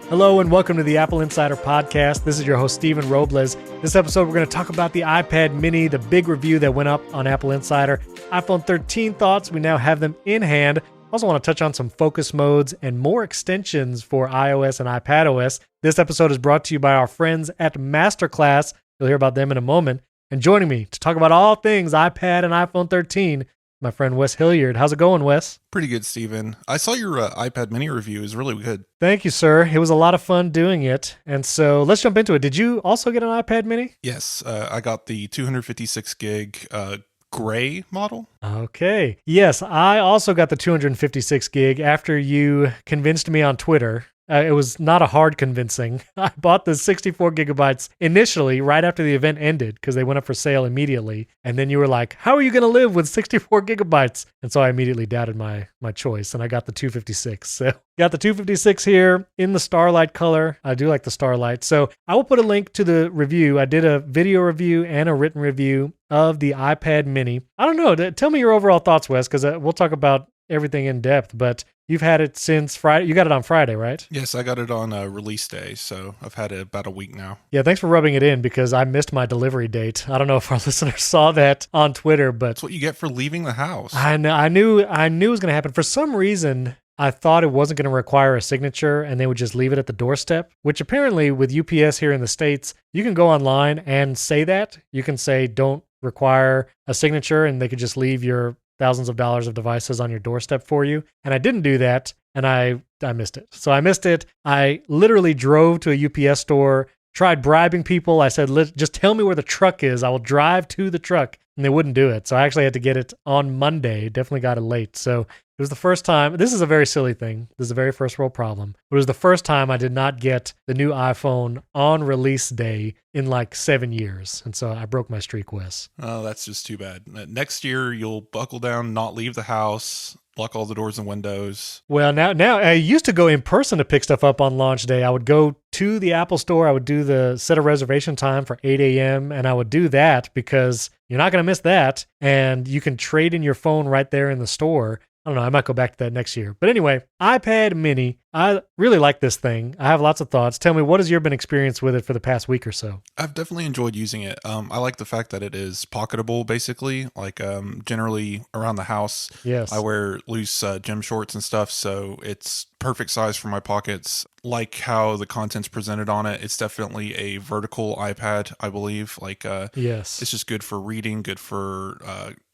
Hello and welcome to the Apple Insider Podcast. This is your host, Stephen Robles. This episode, we're going to talk about the iPad mini, the big review that went up on Apple Insider. iPhone 13 thoughts, we now have them in hand. Also want to touch on some focus modes and more extensions for iOS and iPadOS. This episode is brought to you by our friends at Masterclass. You'll hear about them in a moment. And joining me to talk about all things iPad and iPhone 13, my friend Wes Hilliard. How's it going, Wes? Pretty good, Steven. I saw your iPad mini review. It was really good. Thank you, sir. It was a lot of fun doing it. And so let's jump into it. Did you also get an iPad mini? Yes, I got the 256 gig gray model. Okay. Yes, I also got the 256 gig after you convinced me on Twitter. It was not a hard convincing. I bought the 64 gigabytes initially right after the event ended because they went up for sale immediately. And then you were like, how are you going to live with 64 gigabytes? And so I immediately doubted my choice and I got the 256. So got the 256 here in the Starlight color. I do like the Starlight. So I will put a link to the review. I did a video review and a written review of the iPad mini. I don't know. Tell me your overall thoughts, Wes, because we'll talk about everything in depth, but you've had it since Friday. You got it on Friday, right? Yes, I got it on release day, so I've had it about a week now. Yeah, thanks for rubbing it in because I missed my delivery date. I don't know if our listeners saw that on Twitter, but that's what you get for leaving the house. I knew it was going to happen. For some reason, I thought it wasn't going to require a signature and they would just leave it at the doorstep, which apparently with UPS here in the States, you can go online and say that. You can say don't require a signature and they could just leave your thousands of dollars of devices on your doorstep for you. And I didn't do that, and I missed it. So I missed it. I literally drove to a UPS store, tried bribing people. I said, just tell me where the truck is. I will drive to the truck. And they wouldn't do it. So I actually had to get it on Monday. Definitely got it late. So it was the first time. This is a very silly thing. This is a very first world problem. It was the first time I did not get the new iPhone on release day in like 7 years. And so I broke my streak, Wes. Oh, that's just too bad. Next year, you'll buckle down, not leave the house, lock all the doors and windows. Well, now I used to go in person to pick stuff up on launch day. I would go to the Apple store. I would do the set a reservation time for 8 a.m. And I would do that because you're not going to miss that. And you can trade in your phone right there in the store. I don't know. I might go back to that next year. But anyway, iPad mini. I really like this thing. I have lots of thoughts. Tell me, what has your been experience with it for the past week or so? I've definitely enjoyed using it. I like the fact that it is pocketable, basically. Like generally around the house, yes, I wear loose gym shorts and stuff, so it's perfect size for my pockets. Like how the content's presented on it, it's definitely a vertical iPad, I believe. Like yes, it's just good for reading, good for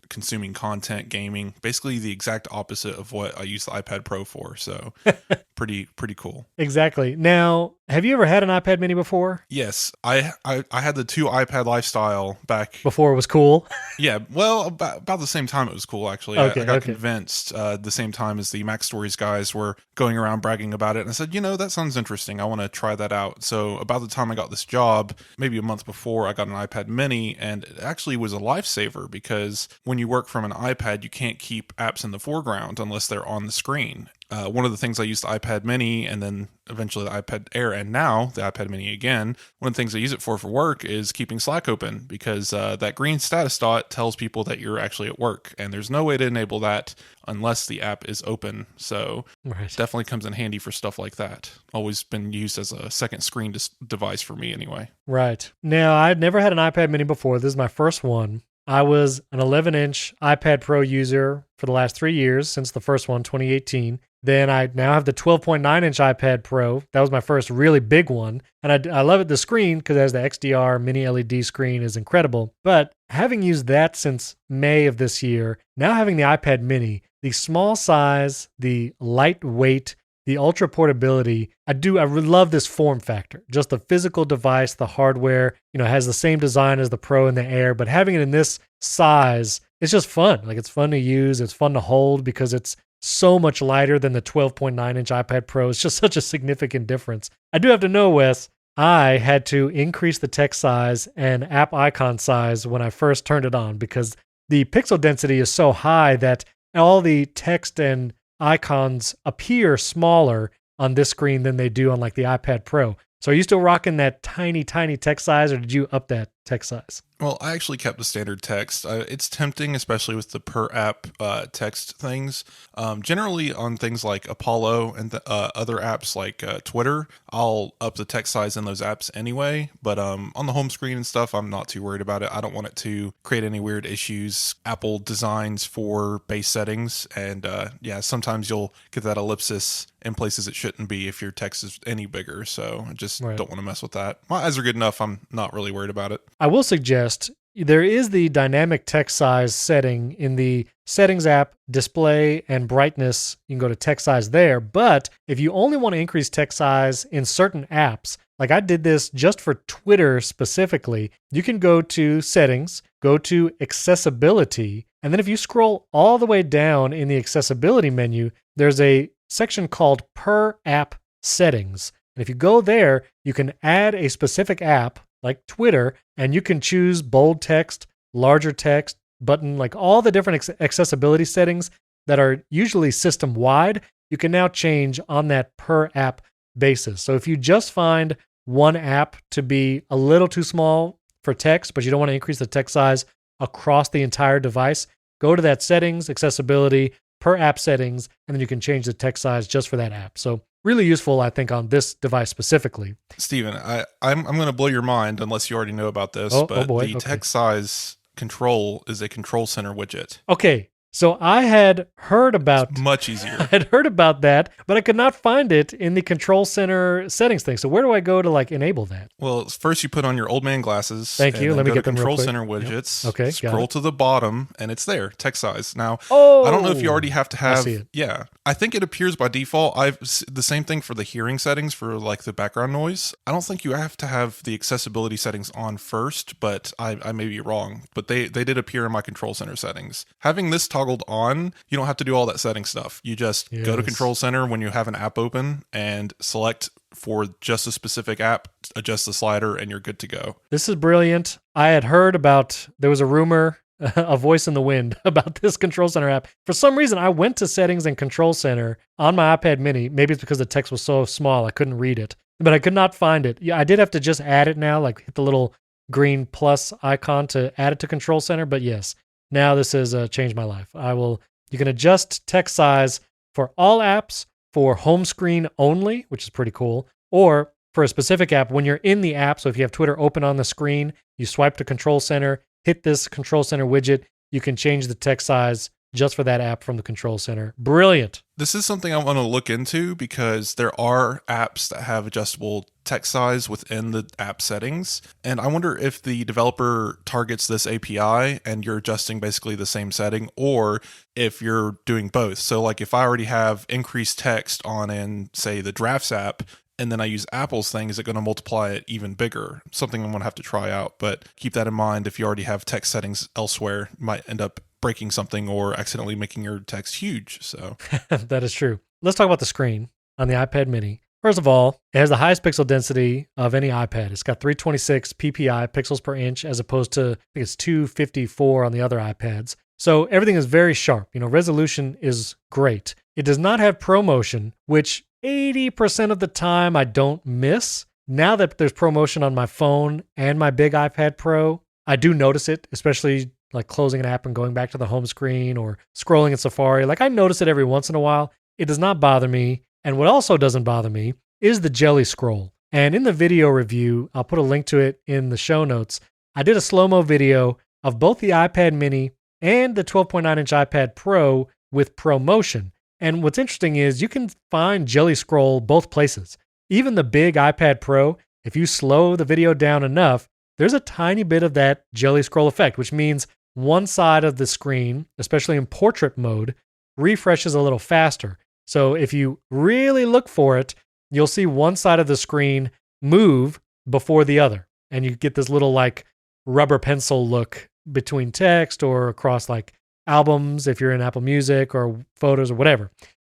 consuming content, gaming, basically the exact opposite of what I use the iPad Pro for. So pretty cool. Exactly. Now, have you ever had an iPad mini before? Yes, I had the 2 iPad lifestyle back before it was cool. Yeah, well, about the same time it was cool, actually. I got convinced the same time as the Mac Stories guys were going around bragging about it. And I said, that sounds interesting. I want to try that out. So about the time I got this job, maybe a month before, I got an iPad mini, and it actually was a lifesaver because when you work from an iPad, you can't keep apps in the foreground unless they're on the screen. One of the things I used the iPad mini and then eventually the iPad Air and now the iPad mini again, one of the things I use it for work is keeping Slack open because that green status dot tells people that you're actually at work, and there's no way to enable that unless the app is open. So it definitely comes in handy for stuff like that. Always been used as a second screen device for me anyway. Right. Now, I'd never had an iPad mini before. This is my first one. I was an 11-inch iPad Pro user for the last 3 years since the first one, 2018. Then I now have the 12.9-inch iPad Pro. That was my first really big one. And I love it. The screen, because it has the XDR mini LED screen, is incredible. But having used that since May of this year, now having the iPad mini, the small size, the lightweight, the ultra portability, I really love this form factor. Just the physical device, the hardware, has the same design as the Pro and the Air, but having it in this size, it's just fun. Like, it's fun to use. It's fun to hold because it's so much lighter than the 12.9-inch iPad Pro. It's just such a significant difference. I do have to know, Wes, I had to increase the text size and app icon size when I first turned it on because the pixel density is so high that all the text and icons appear smaller on this screen than they do on like the iPad Pro. So are you still rocking that tiny, tiny text size, or did you up that text size? Well, I actually kept the standard text. It's tempting, especially with the per app text things. Generally, on things like Apollo and other apps like Twitter, I'll up the text size in those apps anyway. But on the home screen and stuff, I'm not too worried about it. I don't want it to create any weird issues. Apple designs for base settings, and yeah, sometimes you'll get that ellipsis in places it shouldn't be if your text is any bigger. So I just don't want to mess with that. My eyes are good enough. I'm not really worried about it. I will suggest there is the dynamic text size setting in the Settings app, Display and Brightness. You can go to text size there. But if you only want to increase text size in certain apps, like I did this just for Twitter specifically, you can go to Settings, go to Accessibility, and then if you scroll all the way down in the Accessibility menu, there's a section called Per App Settings. And if you go there, you can add a specific app like Twitter, and you can choose bold text, larger text, button, like all the different accessibility settings that are usually system-wide, you can now change on that per app basis. So if you just find one app to be a little too small for text, but you don't want to increase the text size across the entire device, go to that settings, accessibility, per app settings, and then you can change the text size just for that app. So really useful, I think, on this device specifically. Steven, I'm going to blow your mind unless you already know about this, but the text size control is a control center widget. Okay, so I had heard about... It's much easier. I had heard about that, but I could not find it in the control center settings thing. So where do I go to like enable that? Well, first you put on your old man glasses. Thank you. Let me get them real control quick. center widgets. Yep. Okay, scroll to the bottom, and it's there. Text size. Now, I don't know if you already have to have. I see it. Yeah, I think it appears by default. The same thing for the hearing settings for like the background noise. I don't think you have to have the accessibility settings on first, but I may be wrong. But they did appear in my control center settings. Having this toggled on, you don't have to do all that setting stuff. You just go to control center when you have an app open and select for just a specific app, adjust the slider, and you're good to go. This is brilliant. I had heard about, there was a rumor, a voice in the wind about this control center app. For some reason, I went to settings and control center on my iPad mini. Maybe it's because the text was so small, I couldn't read it, but I could not find it. Yeah, I did have to just add it now, like hit the little green plus icon to add it to control center. But yes, now this has changed my life. You can adjust text size for all apps, for home screen only, which is pretty cool, or for a specific app when you're in the app. So if you have Twitter open on the screen, you swipe to control center, hit this control center widget, you can change the text size just for that app from the control center. Brilliant. This is something I want to look into because there are apps that have adjustable text size within the app settings. And I wonder if the developer targets this API and you're adjusting basically the same setting, or if you're doing both. So like if I already have increased text on in, say, the Drafts app, and then I use Apple's thing, is it going to multiply it even bigger? Something I'm going to have to try out. But keep that in mind. If you already have text settings elsewhere, you might end up breaking something or accidentally making your text huge. So that is true. Let's talk about the screen on the iPad mini. First of all, it has the highest pixel density of any iPad. It's got 326 ppi, pixels per inch, as opposed to, I think it's 254 on the other iPads. So everything is very sharp. Resolution is great. It does not have ProMotion, which 80% of the time I don't miss. Now that there's ProMotion on my phone and my big iPad Pro, I do notice it, especially like closing an app and going back to the home screen or scrolling in Safari. Like I notice it every once in a while. It does not bother me. And what also doesn't bother me is the jelly scroll. And in the video review, I'll put a link to it in the show notes. I did a slow-mo video of both the iPad mini and the 12.9-inch iPad Pro with ProMotion. And what's interesting is you can find jelly scroll both places. Even the big iPad Pro, if you slow the video down enough, there's a tiny bit of that jelly scroll effect, which means one side of the screen, especially in portrait mode, refreshes a little faster. So if you really look for it, you'll see one side of the screen move before the other. And you get this little like rubber pencil look between text or across like albums if you're in Apple Music or photos or whatever.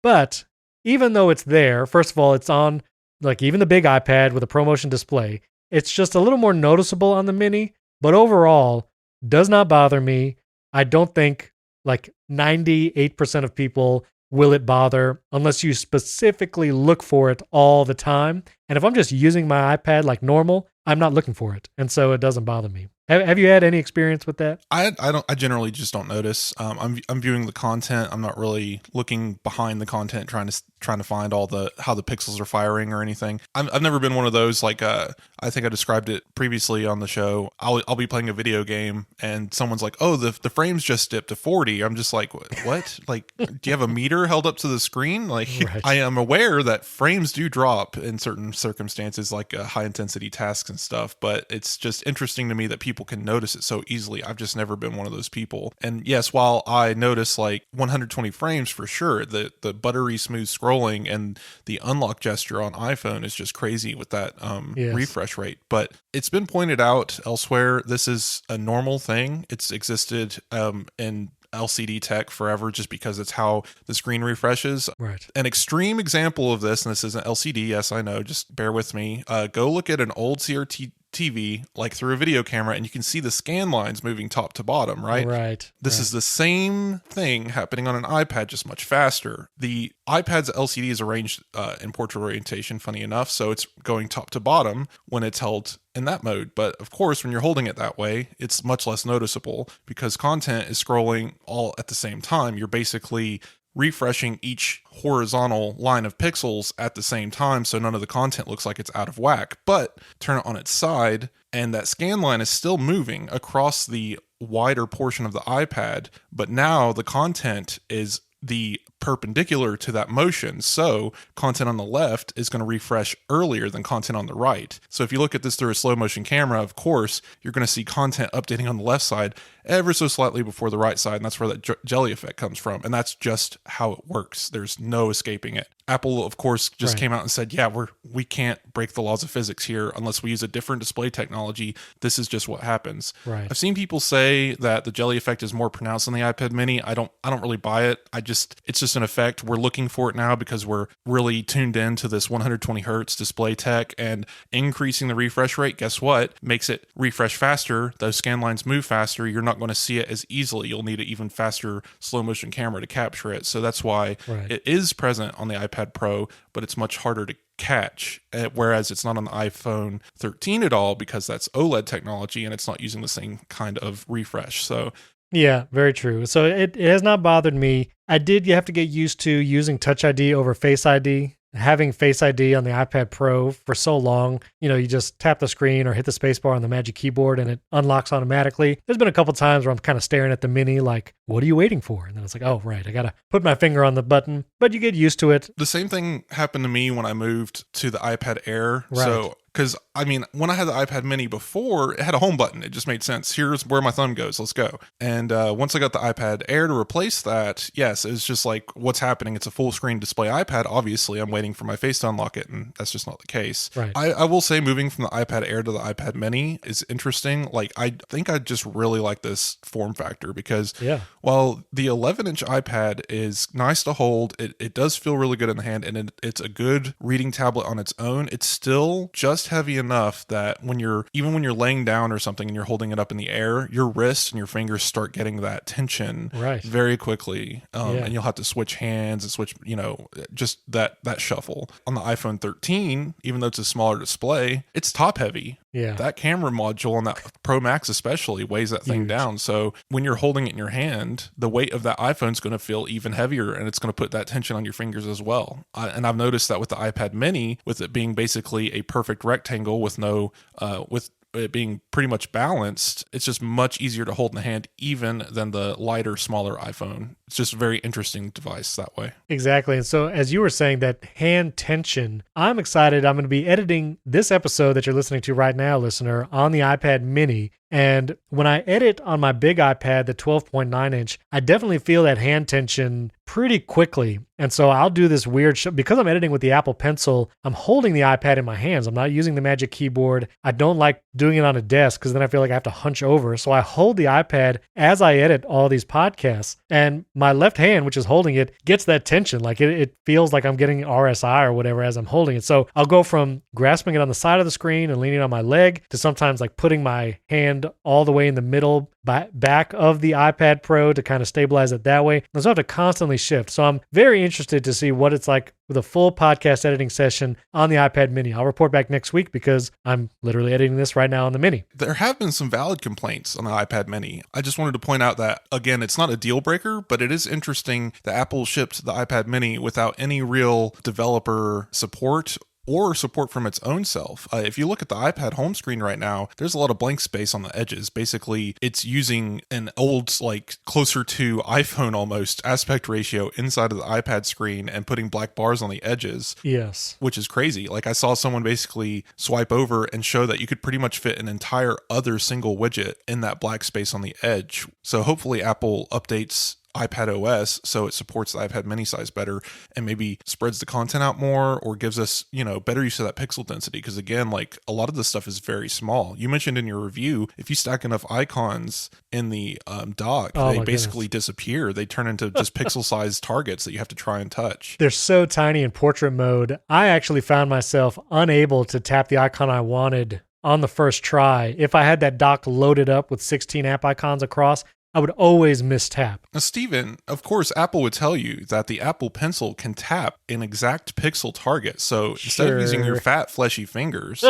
But even though it's there, first of all, it's on like even the big iPad with a ProMotion display. It's just a little more noticeable on the mini, but overall does not bother me. I don't think like 98% of people will it bother unless you specifically look for it all the time. And if I'm just using my iPad like normal, I'm not looking for it. And so it doesn't bother me. Have you had any experience with that? I generally just don't notice. I'm viewing the content. I'm not really looking behind the content, trying to find how the pixels are firing or anything. I've never been one of those, like, I think I described it previously on the show. I'll be playing a video game and someone's like, oh, the frames just dipped to 40. I'm just like, what? Like, do you have a meter held up to the screen? Like, right. I am aware that frames do drop in certain circumstances, like high intensity tasks and stuff, but it's just interesting to me that people can notice it so easily. I've just never been one of those people. And yes, while I notice like 120 frames for sure, the buttery smooth scrolling and the unlock gesture on iPhone is just crazy with that refresh rate. But it's been pointed out elsewhere, this is a normal thing. It's existed in LCD tech forever, just because it's how the screen refreshes. Right. An extreme example of this, and this isn't LCD, yes, I know, just bear with me. Go look at an old CRT TV, like through a video camera, and you can see the scan lines moving top to bottom, right? Right. This is the same thing happening on an iPad, just much faster. The iPad's LCD is arranged in portrait orientation, funny enough, so it's going top to bottom when it's held in that mode. But of course, when you're holding it that way, it's much less noticeable because content is scrolling all at the same time. You're basically refreshing each horizontal line of pixels at the same time, so none of the content looks like it's out of whack. But turn it on its side, and that scan line is still moving across the wider portion of the iPad, but now the content is the perpendicular to that motion. So content on the left is going to refresh earlier than content on the right. So if you look at this through a slow motion camera, of course, you're going to see content updating on the left side ever so slightly before the right side. And that's where that jelly effect comes from. And that's just how it works. There's no escaping it. Apple, of course, just came out and said, yeah, we can't break the laws of physics here unless we use a different display technology. This is just what happens. Right. I've seen people say that the jelly effect is more pronounced on the iPad mini. I don't really buy it. It's just an effect. We're looking for it now because we're really tuned into this 120 hertz display tech, and increasing the refresh rate, guess what? Makes it refresh faster. Those scan lines move faster. You're not going to see it as easily. You'll need an even faster slow motion camera to capture it. So that's why it is present on the iPad Pro, but it's much harder to catch, whereas it's not on the iPhone 13 at all because that's OLED technology and it's not using the same kind of refresh. So yeah, very true. So it has not bothered me. You have to get used to using Touch ID over Face ID. Having Face ID on the iPad Pro for so long, you just tap the screen or hit the spacebar on the Magic Keyboard and it unlocks automatically. There's been a couple times where I'm kind of staring at the Mini like, what are you waiting for? And then it's like, oh, right, I got to put my finger on the button. But you get used to it. The same thing happened to me when I moved to the iPad Air. Right. So because, when I had the iPad mini before, it had a home button. It just made sense. Here's where my thumb goes. Let's go. And once I got the iPad Air to replace that, yes, it was just like, what's happening? It's a full screen display iPad. Obviously, I'm waiting for my face to unlock it, and that's just not the case. Right. I will say moving from the iPad Air to the iPad mini is interesting. Like, I think I just really like this form factor because while the 11-inch iPad is nice to hold, it does feel really good in the hand, and it's a good reading tablet on its own. It's still just heavy enough that when you're laying down or something and you're holding it up in the air, your wrists and your fingers start getting that tension very quickly, and you'll have to switch hands and switch, just that shuffle. On the iPhone 13, even though it's a smaller display, it's top heavy. Yeah. That camera module on that Pro Max especially weighs that thing down. So when you're holding it in your hand, the weight of that iPhone is going to feel even heavier, and it's going to put that tension on your fingers as well. And I've noticed that with the iPad mini, with it being basically a perfect rectangle with no, with it being pretty much balanced, it's just much easier to hold in the hand even than the lighter, smaller iPhone. It's just a very interesting device that way. Exactly. And so as you were saying, that hand tension, I'm excited. I'm going to be editing this episode that you're listening to right now, listener, on the iPad mini. And when I edit on my big iPad, the 12.9 inch, I definitely feel that hand tension pretty quickly. And so I'll do this weird because I'm editing with the Apple Pencil, I'm holding the iPad in my hands. I'm not using the Magic Keyboard. I don't like doing it on a desk because then I feel like I have to hunch over. So I hold the iPad as I edit all these podcasts, and my left hand, which is holding it, gets that tension. Like it feels like I'm getting RSI or whatever as I'm holding it. So I'll go from grasping it on the side of the screen and leaning on my leg to sometimes like putting my hand stand all the way in the middle back of the iPad Pro to kind of stabilize it that way. Those have to constantly shift. So I'm very interested to see what it's like with a full podcast editing session on the iPad mini. I'll report back next week because I'm literally editing this right now on the mini. There have been some valid complaints on the iPad mini. I just wanted to point out that, again, it's not a deal breaker, but it is interesting that Apple shipped the iPad mini without any real developer support or support from its own self. If you look at the iPad home screen right now, there's a lot of blank space on the edges. Basically, it's using an old, like closer to iPhone almost aspect ratio inside of the iPad screen and putting black bars on the edges. Yes. Which is crazy. Like I saw someone basically swipe over and show that you could pretty much fit an entire other single widget in that black space on the edge. So hopefully Apple updates iPad OS so it supports the iPad mini size better and maybe spreads the content out more or gives us, better use of that pixel density. Because again, like a lot of this stuff is very small. You mentioned in your review, if you stack enough icons in the dock, they basically disappear. They turn into just pixel sized targets that you have to try and touch. They're so tiny in portrait mode. I actually found myself unable to tap the icon I wanted on the first try. If I had that dock loaded up with 16 app icons across, I would always mistap. Now, Steven, of course, Apple would tell you that the Apple Pencil can tap an exact pixel target. So instead of using your fat, fleshy fingers,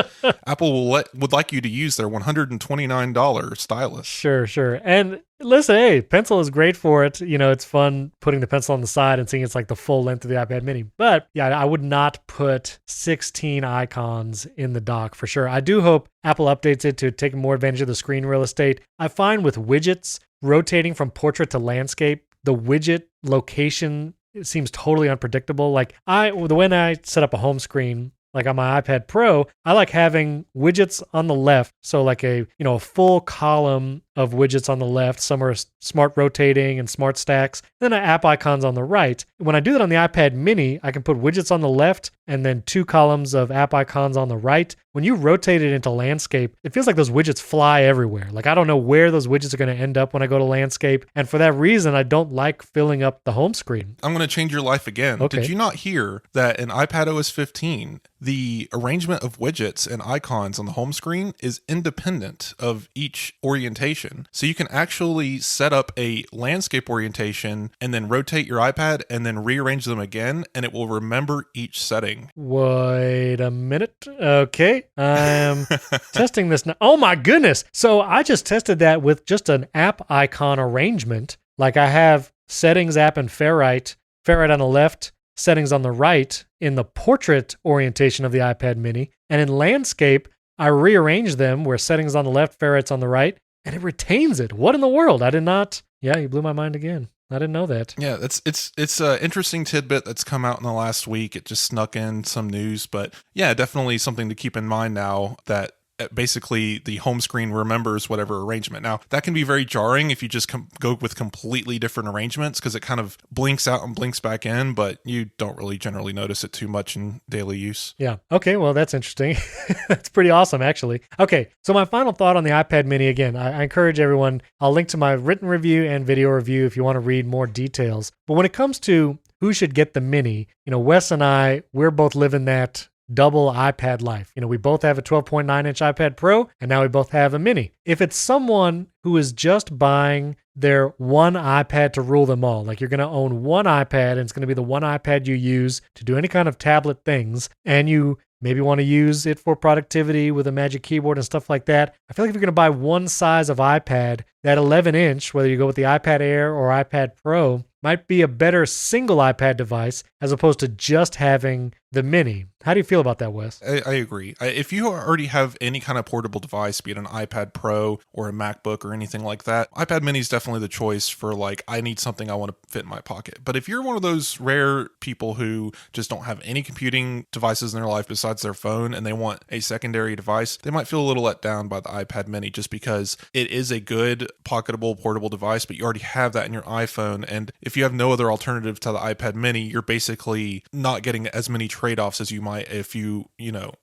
Apple would like you to use their $129 stylus. Sure. And listen, hey, pencil is great for it. It's fun putting the pencil on the side and seeing it's like the full length of the iPad mini. But yeah, I would not put 16 icons in the dock for sure. I do hope Apple updates it to take more advantage of the screen real estate. I find with widgets, rotating from portrait to landscape, the widget location seems totally unpredictable. Like when I set up a home screen, like on my iPad Pro, I like having widgets on the left. So like a full column of widgets on the left. Some are smart rotating and smart stacks. Then app icons on the right. When I do that on the iPad mini, I can put widgets on the left and then 2 columns of app icons on the right. When you rotate it into landscape, it feels like those widgets fly everywhere. Like I don't know where those widgets are going to end up when I go to landscape. And for that reason, I don't like filling up the home screen. I'm going to change your life again. Okay. Did you not hear that in iPad OS 15, the arrangement of widgets and icons on the home screen is independent of each orientation? So you can actually set up a landscape orientation and then rotate your iPad and then rearrange them again, and it will remember each setting. Wait a minute. Okay. I'm testing this now. Oh my goodness. So I just tested that with just an app icon arrangement. Like I have settings app and Ferrite on the left, settings on the right in the portrait orientation of the iPad mini. And in landscape, I rearrange them where settings on the left, Ferrite's on the right, and it retains it. What in the world? I did not. Yeah, you blew my mind again. I didn't know that. Yeah, it's an interesting tidbit that's come out in the last week. It just snuck in some news, but yeah, definitely something to keep in mind now that basically the home screen remembers whatever arrangement. Now, that can be very jarring if you just go with completely different arrangements because it kind of blinks out and blinks back in, but you don't really generally notice it too much in daily use. Yeah. Okay, well, that's interesting. That's pretty awesome, actually. Okay, so my final thought on the iPad mini, again, I encourage everyone, I'll link to my written review and video review if you want to read more details. But when it comes to who should get the mini, Wes and I, we're both living that double iPad life. We both have a 12.9-inch iPad Pro, and now we both have a mini. If it's someone who is just buying their one iPad to rule them all, like you're going to own one iPad and it's going to be the one iPad you use to do any kind of tablet things, and you maybe want to use it for productivity with a Magic Keyboard and stuff like that, I feel like if you're going to buy one size of iPad, that 11-inch, whether you go with the iPad Air or iPad Pro, might be a better single iPad device as opposed to just having the mini. How do you feel about that, Wes? I agree. If you already have any kind of portable device, be it an iPad Pro or a MacBook or anything like that, iPad mini is definitely the choice for like, I need something I want to fit in my pocket. But if you're one of those rare people who just don't have any computing devices in their life besides their phone and they want a secondary device, they might feel a little let down by the iPad mini just because it is a good pocketable portable device, but you already have that in your iPhone. And if you have no other alternative to the iPad mini, you're basically not getting as many trade-offs as you might if you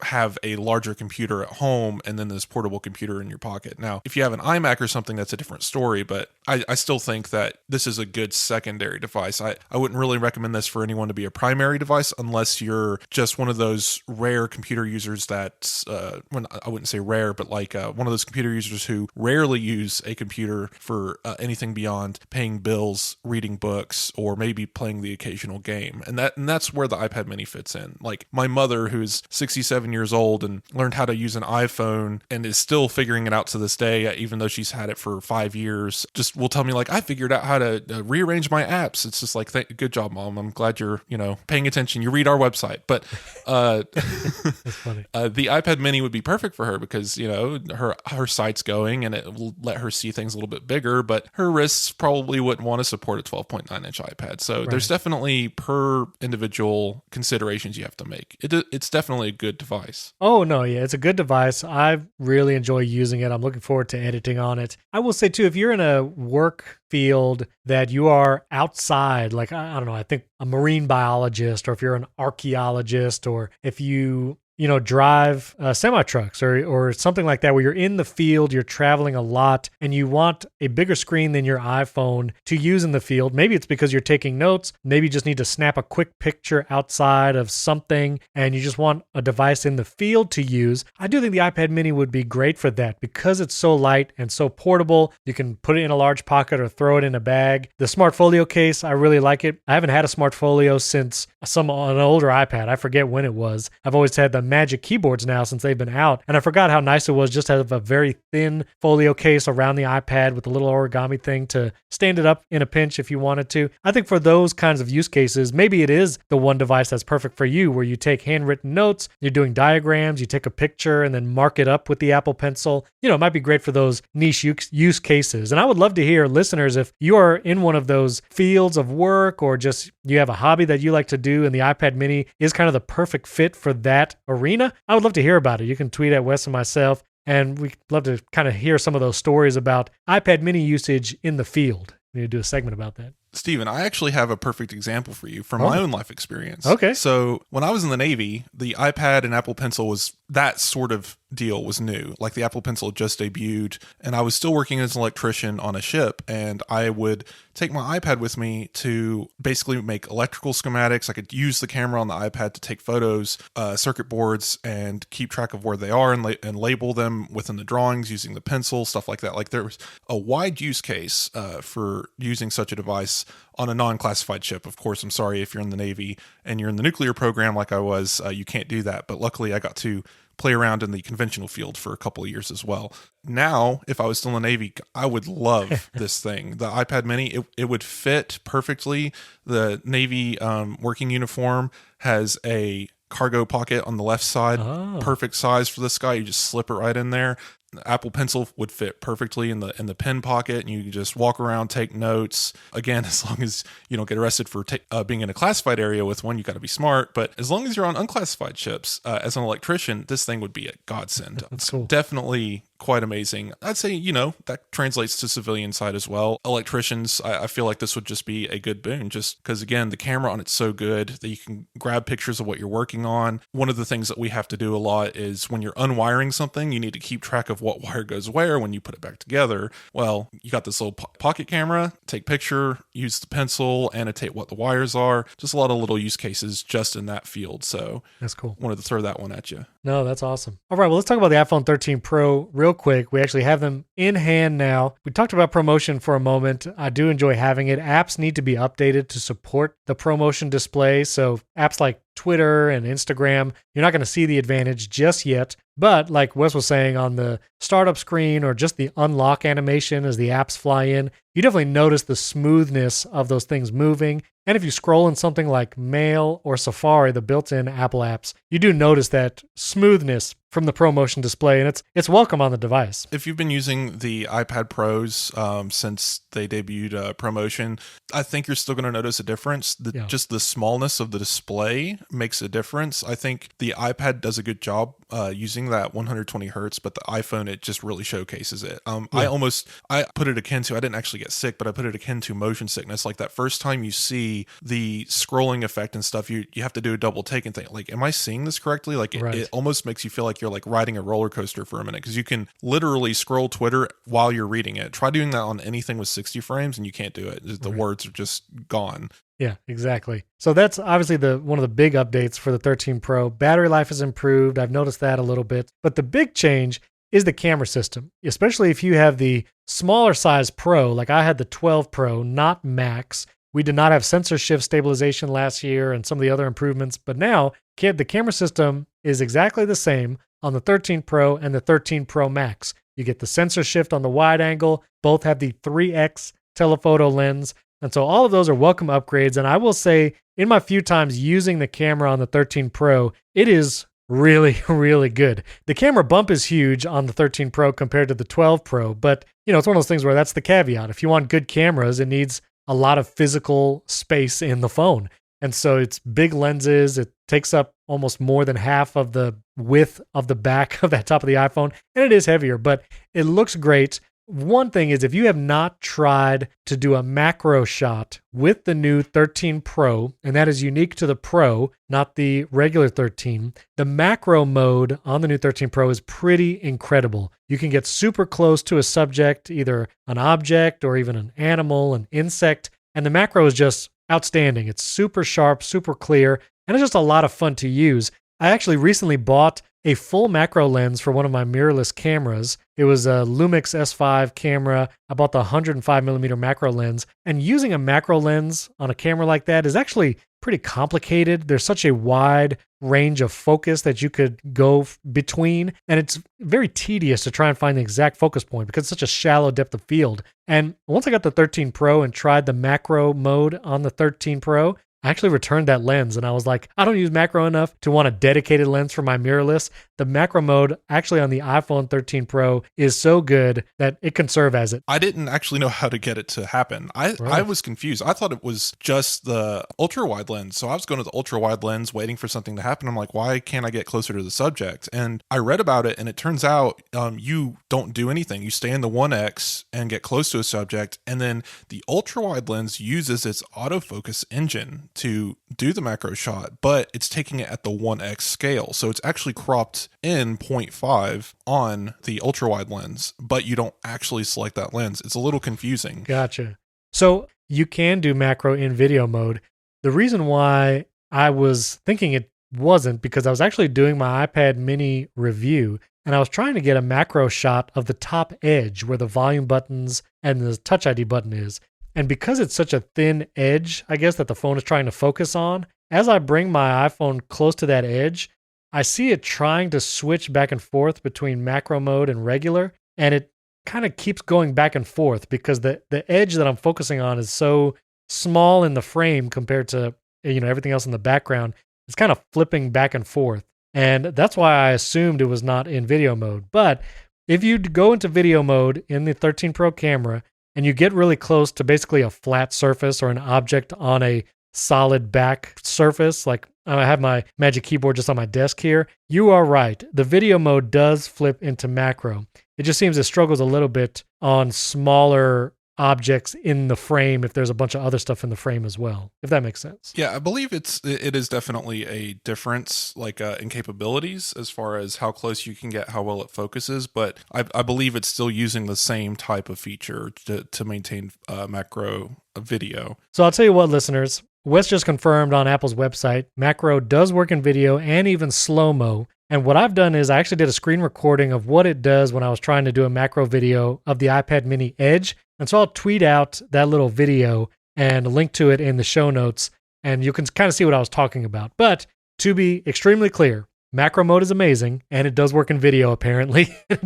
have a larger computer at home and then this portable computer in your pocket. Now, if you have an iMac or something, that's a different story, but I still think that this is a good secondary device. I wouldn't really recommend this for anyone to be a primary device unless you're just one of those rare computer users that, I wouldn't say rare, but like one of those computer users who rarely use a computer for anything beyond paying bills, reading books, or maybe playing the occasional game. And that's where the iPad mini fits in. Like my mother, who's 67 years old and learned how to use an iPhone and is still figuring it out to this day, even though she's had it for 5 years, just will tell me like, I figured out how to rearrange my apps. It's just like, good job, Mom. I'm glad you're, paying attention. You read our website. But That's funny. the iPad mini would be perfect for her because, her sight's going and it will let her see things a little bit bigger, but her wrists probably wouldn't want to support a 12.9 inch iPad. So there's definitely per individual considerations you have to make. It's definitely a good device. Oh, no, yeah, it's a good device. I really enjoy using it. I'm looking forward to editing on it. I will say, too, if you're in a work field that you are outside, like, I don't know, I think a marine biologist, or if you're an archaeologist, or if you drive semi-trucks or something like that, where you're in the field, you're traveling a lot, and you want a bigger screen than your iPhone to use in the field. Maybe it's because you're taking notes. Maybe you just need to snap a quick picture outside of something, and you just want a device in the field to use. I do think the iPad mini would be great for that because it's so light and so portable. You can put it in a large pocket or throw it in a bag. The Smart Folio case, I really like it. I haven't had a Smart Folio since an older iPad. I forget when it was. I've always had the Magic keyboards now since they've been out, and I forgot how nice it was just to have a very thin folio case around the iPad with a little origami thing to stand it up in a pinch if you wanted to. I think for those kinds of use cases, maybe it is the one device that's perfect for you, where you take handwritten notes, you're doing diagrams, you take a picture and then mark it up with the Apple Pencil. It might be great for those niche use cases. And I would love to hear, listeners, if you are in one of those fields of work or just you have a hobby that you like to do and the iPad mini is kind of the perfect fit for that arena, I would love to hear about it. You can tweet at Wes and myself, and we'd love to kind of hear some of those stories about iPad mini usage in the field. We need to do a segment about that. Steven, I actually have a perfect example for you from my own life experience. Okay. So when I was in the Navy, the iPad and Apple Pencil that sort of deal was new. Like the Apple Pencil just debuted, and I was still working as an electrician on a ship, and I would take my iPad with me to basically make electrical schematics. I could use the camera on the iPad to take photos, circuit boards, and keep track of where they are and label them within the drawings using the pencil, stuff like that. Like there was a wide use case for using such a device on a non-classified ship. Of course, I'm sorry if you're in the Navy and you're in the nuclear program like I was, you can't do that. But luckily I got to play around in the conventional field for a couple of years as well. Now, if I was still in the Navy, I would love this thing. The iPad mini, it would fit perfectly. The Navy working uniform has a cargo pocket on the left side, perfect size for this guy. You just slip it right in there. The Apple Pencil would fit perfectly in the pen pocket, and you can just walk around, take notes. Again, as long as you don't get arrested for being in a classified area with one, you got to be smart. But as long as you're on unclassified ships, as an electrician, this thing would be a godsend. That's cool. Definitely quite amazing. I'd say, that translates to civilian side as well. Electricians, I feel like this would just be a good boon, just because, again, the camera on it's so good that you can grab pictures of what you're working on. One of the things that we have to do a lot is when you're unwiring something, you need to keep track of what wire goes where when you put it back together. Well, you got this little pocket camera, take picture, use the pencil, annotate what the wires are. Just a lot of little use cases just in that field. So that's cool. Wanted to throw that one at you. No, that's awesome. All right, well, let's talk about the iPhone 13 Pro real quick. We actually have them in hand now. We talked about ProMotion for a moment. I do enjoy having it. Apps need to be updated to support the ProMotion display. So apps like Twitter and Instagram, you're not going to see the advantage just yet. But like Wes was saying, on the startup screen or just the unlock animation as the apps fly in, you definitely notice the smoothness of those things moving. And if you scroll in something like Mail or Safari, the built-in Apple apps, you do notice that smoothness from the ProMotion display, and it's welcome on the device. If you've been using the iPad Pros since they debuted ProMotion, I think you're still going to notice a difference. Just the smallness of the display makes a difference. I think the iPad does a good job using that 120 hertz, but the iPhone, it just really showcases it. I put it akin to, I didn't actually get sick, but I put it akin to motion sickness. Like that first time you see the scrolling effect and stuff, you have to do a double take and think, like, am I seeing this correctly? Like it almost makes you feel like you're like riding a roller coaster for a minute, because you can literally scroll Twitter while you're reading it. Try doing that on anything with 60 frames and you can't do it. The words are just gone. Yeah, exactly. So that's obviously one of the big updates for the 13 Pro. Battery life has improved. I've noticed that a little bit. But the big change is the camera system, especially if you have the smaller size Pro. Like I had the 12 Pro, not Max. We did not have sensor shift stabilization last year and some of the other improvements. But now the camera system is exactly the same on the 13 Pro and the 13 Pro Max. You get the sensor shift on the wide angle. Both have the 3x telephoto lens. And so all of those are welcome upgrades. And I will say, in my few times using the camera on the 13 Pro, it is really, really good. The camera bump is huge on the 13 Pro compared to the 12 Pro. But, it's one of those things where that's the caveat. If you want good cameras, it needs a lot of physical space in the phone. And so it's big lenses. It takes up almost more than half of the width of the back of that top of the iPhone. And it is heavier, but it looks great. One thing is, if you have not tried to do a macro shot with the new 13 Pro, and that is unique to the Pro, not the regular 13, the macro mode on the new 13 Pro is pretty incredible. You can get super close to a subject, either an object or even an animal, an insect, and the macro is just outstanding. It's super sharp, super clear, and it's just a lot of fun to use. I actually recently bought a full macro lens for one of my mirrorless cameras. It was a Lumix S5 camera. I bought the 105 millimeter macro lens, and using a macro lens on a camera like that is actually pretty complicated. There's such a wide range of focus that you could go between, and it's very tedious to try and find the exact focus point because it's such a shallow depth of field. And once I got the 13 Pro and tried the macro mode on the 13 Pro, I actually returned that lens, and I was like, I don't use macro enough to want a dedicated lens for my mirrorless. The macro mode actually on the iPhone 13 Pro is so good that it can serve as it. I didn't actually know how to get it to happen. I was confused. I thought it was just the ultra wide lens. So I was going to the ultra wide lens waiting for something to happen. I'm like, why can't I get closer to the subject? And I read about it, and it turns out you don't do anything. You stay in the 1X and get close to a subject, and then the ultra wide lens uses its autofocus engine to do the macro shot, but it's taking it at the 1X scale. So it's actually cropped in 0.5 on the ultra wide lens, but you don't actually select that lens. It's a little confusing. Gotcha. So you can do macro in video mode. The reason why I was thinking it wasn't, because I was actually doing my iPad mini review, and I was trying to get a macro shot of the top edge where the volume buttons and the Touch ID button is. And because it's such a thin edge, I guess, that the phone is trying to focus on, as I bring my iPhone close to that edge, I see it trying to switch back and forth between macro mode and regular, and it kind of keeps going back and forth because the edge that I'm focusing on is so small in the frame compared to everything else in the background. It's kind of flipping back and forth, and that's why I assumed it was not in video mode. But if you go into video mode in the 13 Pro camera, and you get really close to basically a flat surface or an object on a solid back surface, like I have my Magic Keyboard just on my desk here, you are right. The video mode does flip into macro. It just seems it struggles a little bit on smaller objects in the frame if there's a bunch of other stuff in the frame as well, if that makes sense. Yeah, I believe it is definitely a difference in capabilities as far as how close you can get, how well it focuses, but I believe it's still using the same type of feature to maintain macro video. So I'll tell you what, listeners, Wes just confirmed on Apple's website, macro does work in video and even slow-mo. And what I've done is I actually did a screen recording of what it does when I was trying to do a macro video of the iPad mini Edge. And so I'll tweet out that little video and link to it in the show notes, and you can kind of see what I was talking about. But to be extremely clear, macro mode is amazing, and it does work in video apparently. It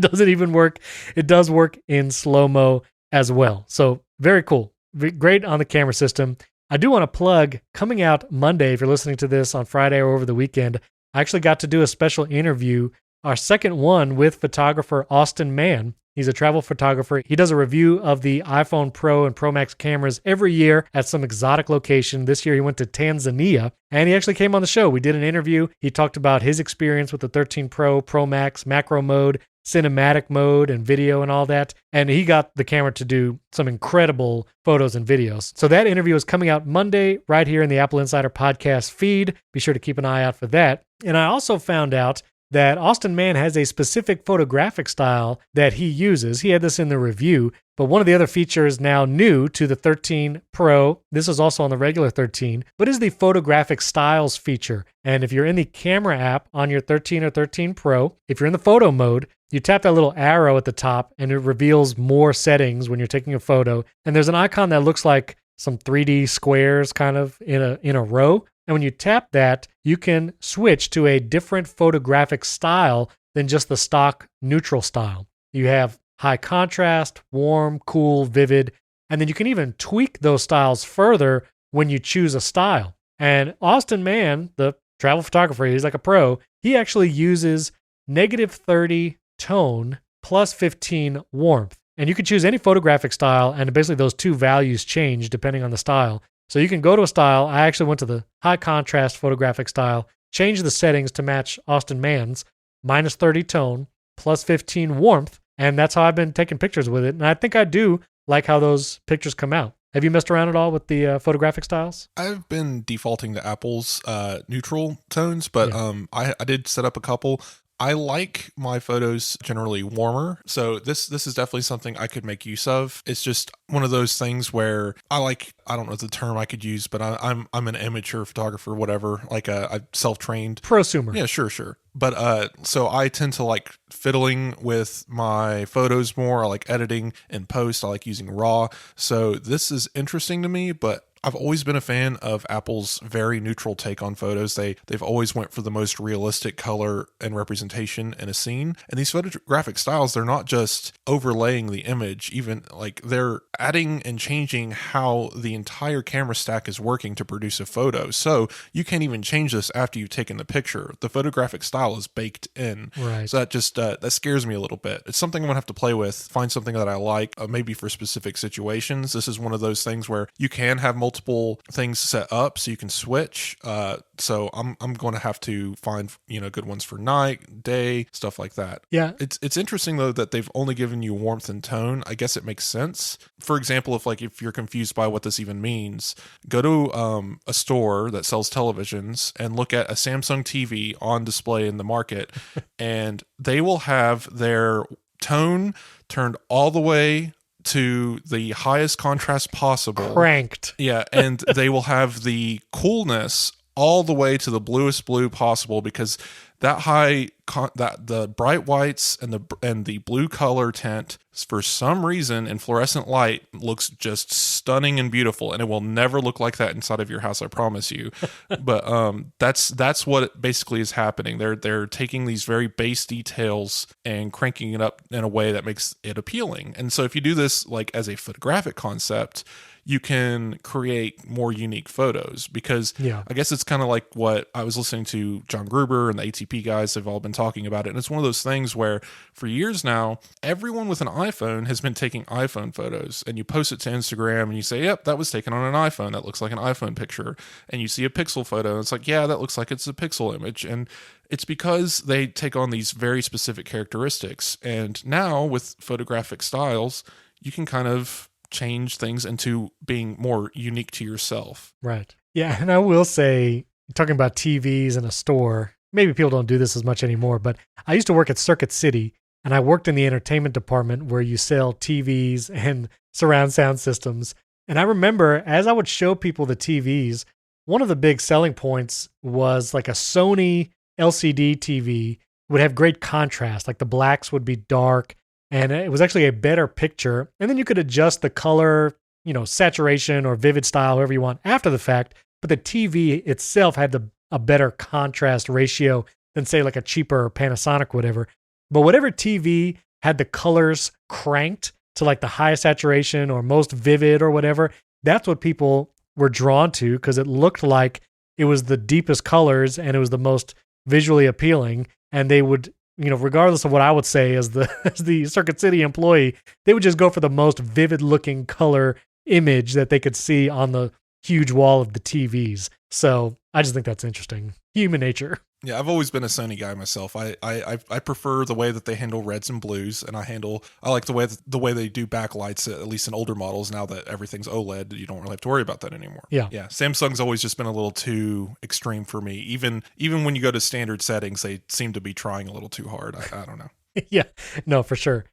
does work in slow-mo as well. So very cool. Great on the camera system. I do want to plug, coming out Monday, if you're listening to this on Friday or over the weekend, I actually got to do a special interview our second one with photographer Austin Mann. He's a travel photographer. He does a review of the iPhone Pro and Pro Max cameras every year at some exotic location. This year he went to Tanzania and he actually came on the show. We did an interview. He talked about his experience with the 13 Pro, Pro Max, macro mode, cinematic mode, and video and all that. And he got the camera to do some incredible photos and videos. So that interview is coming out Monday right here in the Apple Insider podcast feed. Be sure to keep an eye out for that. And I also found out that Austin Mann has a specific photographic style that he uses. He had this in the review, but one of the other features now new to the 13 Pro, this is also on the regular 13, but is the photographic styles feature. And if you're in the camera app on your 13 or 13 Pro, if you're in the photo mode, you tap that little arrow at the top and it reveals more settings when you're taking a photo. And there's an icon that looks like some 3D squares kind of in a row. And when you tap that, you can switch to a different photographic style than just the stock neutral style. You have high contrast, warm, cool, vivid, and then you can even tweak those styles further when you choose a style. And Austin Mann, the travel photographer, he's like a pro, he actually uses -30 tone plus 15 warmth. And you can choose any photographic style, and basically those two values change depending on the style. So you can go to a style. I actually went to the high contrast photographic style, change the settings to match Austin Mann's, -30 tone, plus 15 warmth, and that's how I've been taking pictures with it. And I think I do like how those pictures come out. Have you messed around at all with the photographic styles? I've been defaulting to Apple's neutral tones, but Yeah. I did set up a couple. I like my photos generally warmer, so this is definitely something I could make use of. It's just one of those things where I don't know the term I could use, but I'm an amateur photographer, whatever, like I'm self-trained. Prosumer. Yeah, sure. But so I tend to like fiddling with my photos more. I like editing in post. I like using RAW. So this is interesting to me, but I've always been a fan of Apple's very neutral take on photos. They've always went for the most realistic color and representation in a scene. And these photographic styles, they're not just overlaying the image, even like they're adding and changing how the entire camera stack is working to produce a photo. So you can't even change this after you've taken the picture. The photographic style is baked in. Right. So that just that scares me a little bit. It's something I'm gonna have to play with, find something that I like, maybe for specific situations. This is one of those things where you can have multiple things set up so you can switch. So I'm going to have to find good ones for night, day, stuff like that. Yeah. It's interesting though that they've only given you warmth and tone. I guess it makes sense. For example, if you're confused by what this even means, go to a store that sells televisions and look at a Samsung TV on display in the market, and they will have their tone turned all the way to the highest contrast possible. Cranked. Yeah, and they will have the coolness all the way to the bluest blue possible, because that the bright whites and the blue color tint, for some reason in fluorescent light, looks just stunning and beautiful, and it will never look like that inside of your house, I promise you. But that's what it basically is happening. They're taking these very base details and cranking it up in a way that makes it appealing. And so if you do this like as a photographic concept, you can create more unique photos, because I guess it's kind of like what I was listening to John Gruber and the ATP guys have all been talking about it. And it's one of those things where for years now, everyone with an iPhone has been taking iPhone photos, and you post it to Instagram and you say, yep, that was taken on an iPhone. That looks like an iPhone picture. And you see a Pixel photo and it's like, yeah, that looks like it's a Pixel image. And it's because they take on these very specific characteristics. And now with photographic styles, you can kind of change things into being more unique to yourself. Right. Yeah. And I will say, talking about TVs in a store, maybe people don't do this as much anymore, but I used to work at Circuit City, and I worked in the entertainment department where you sell TVs and surround sound systems. And I remember as I would show people the TVs, one of the big selling points was like a Sony LCD TV would have great contrast. Like the blacks would be dark, and it was actually a better picture. And then you could adjust the color, saturation or vivid style, however you want after the fact. But the TV itself had a better contrast ratio than, say, like a cheaper Panasonic, whatever. But whatever TV had the colors cranked to like the highest saturation or most vivid or whatever, that's what people were drawn to, because it looked like it was the deepest colors and it was the most visually appealing. And they would regardless of what I would say as the as the Circuit City employee, they would just go for the most vivid looking color image that they could see on the huge wall of the TVs. So I just think that's interesting. Human nature. Yeah, I've always been a Sony guy myself. I prefer the way that they handle reds and blues, and I like the way they do backlights, at least in older models. Now that everything's OLED, you don't really have to worry about that anymore. Yeah. Samsung's always just been a little too extreme for me. Even when you go to standard settings, they seem to be trying a little too hard. I don't know. Yeah, no, for sure.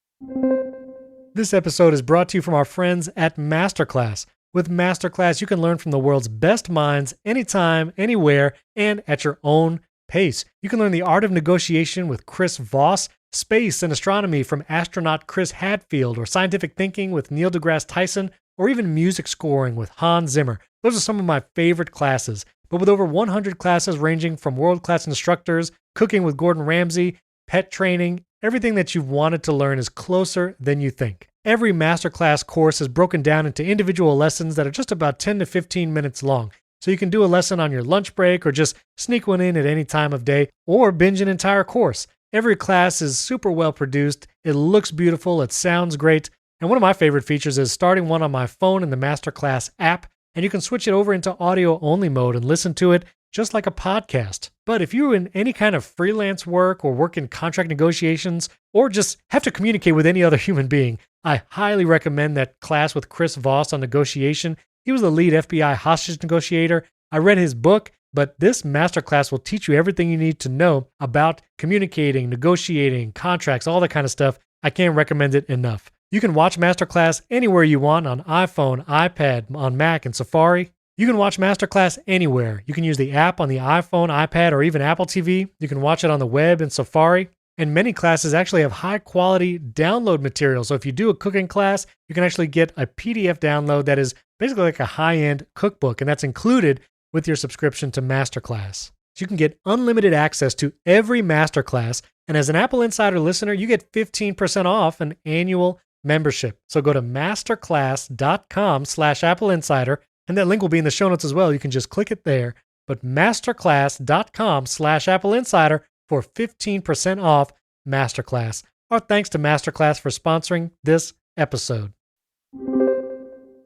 This episode is brought to you from our friends at Masterclass. With Masterclass, you can learn from the world's best minds anytime, anywhere, and at your own pace. You can learn the art of negotiation with Chris Voss, space and astronomy from astronaut Chris Hadfield, or scientific thinking with Neil deGrasse Tyson, or even music scoring with Hans Zimmer. Those are some of my favorite classes. But with over 100 classes ranging from world-class instructors, cooking with Gordon Ramsay, pet training, everything that you've wanted to learn is closer than you think. Every masterclass course is broken down into individual lessons that are just about 10 to 15 minutes long. So you can do a lesson on your lunch break or just sneak one in at any time of day or binge an entire course. Every class is super well produced. It looks beautiful. It sounds great. And one of my favorite features is starting one on my phone in the Masterclass app, and you can switch it over into audio only mode and listen to it just like a podcast. But if you're in any kind of freelance work or work in contract negotiations or just have to communicate with any other human being, I highly recommend that class with Chris Voss on negotiation. He was the lead FBI hostage negotiator. I read his book, but this masterclass will teach you everything you need to know about communicating, negotiating, contracts, all that kind of stuff. I can't recommend it enough. You can watch Masterclass anywhere you want on iPhone, iPad, on Mac, and Safari. You can watch Masterclass anywhere. You can use the app on the iPhone, iPad, or even Apple TV. You can watch it on the web in Safari. And many classes actually have high quality download material. So if you do a cooking class, you can actually get a PDF download that is basically like a high-end cookbook, and that's included with your subscription to Masterclass. So you can get unlimited access to every Masterclass, and as an Apple Insider listener, you get 15% off an annual membership. So go to masterclass.com/AppleInsider, and that link will be in the show notes as well. You can just click it there. But masterclass.com/AppleInsider for 15% off Masterclass. Our thanks to Masterclass for sponsoring this episode.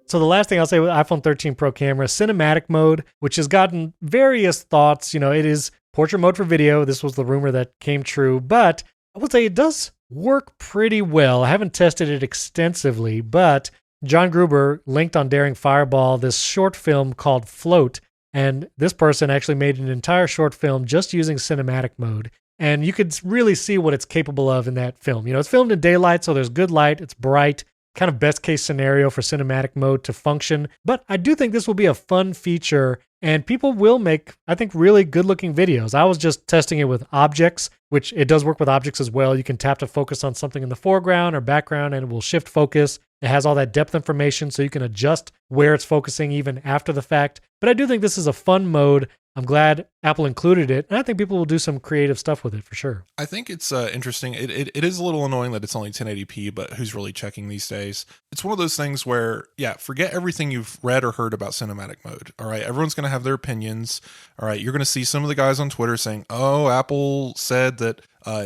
So the last thing I'll say with iPhone 13 Pro camera, cinematic mode, which has gotten various thoughts. It is portrait mode for video. This was the rumor that came true, but I would say it does work pretty well. I haven't tested it extensively, but John Gruber linked on Daring Fireball this short film called Float, and this person actually made an entire short film just using cinematic mode. And you could really see what it's capable of in that film. It's filmed in daylight, so there's good light, it's bright, kind of best case scenario for cinematic mode to function. But I do think this will be a fun feature, and people will make, I think, really good looking videos. I was just testing it with objects, which it does work with objects as well. You can tap to focus on something in the foreground or background, and it will shift focus. It has all that depth information, so you can adjust where it's focusing even after the fact. But I do think this is a fun mode. I'm glad Apple included it, and I think people will do some creative stuff with it for sure. I think it's interesting. It is a little annoying that it's only 1080p, but who's really checking these days? It's one of those things where, forget everything you've read or heard about cinematic mode. All right, everyone's going to have their opinions. All right, you're going to see some of the guys on Twitter saying, "Oh, Apple said that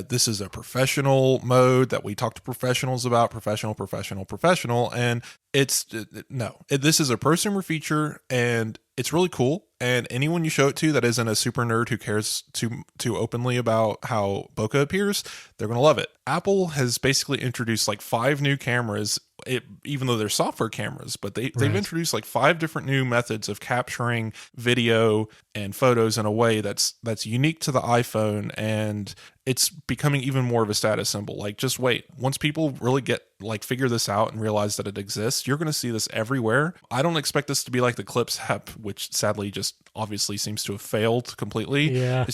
this is a professional mode that we talk to professionals about, professional, and it's no. This is a prosumer feature, and it's really cool. And anyone you show it to that isn't a super nerd who cares too openly about how bokeh appears, they're going to love it. Apple has basically introduced like 5 new cameras, even though they're software cameras, but they've introduced like 5 different new methods of capturing video and photos in a way that's unique to the iPhone, and it's becoming even more of a status symbol. Like, just wait. Once people really figure this out and realize that it exists, you're going to see this everywhere. I don't expect this to be like the Clips app, which sadly just obviously seems to have failed completely. Yeah.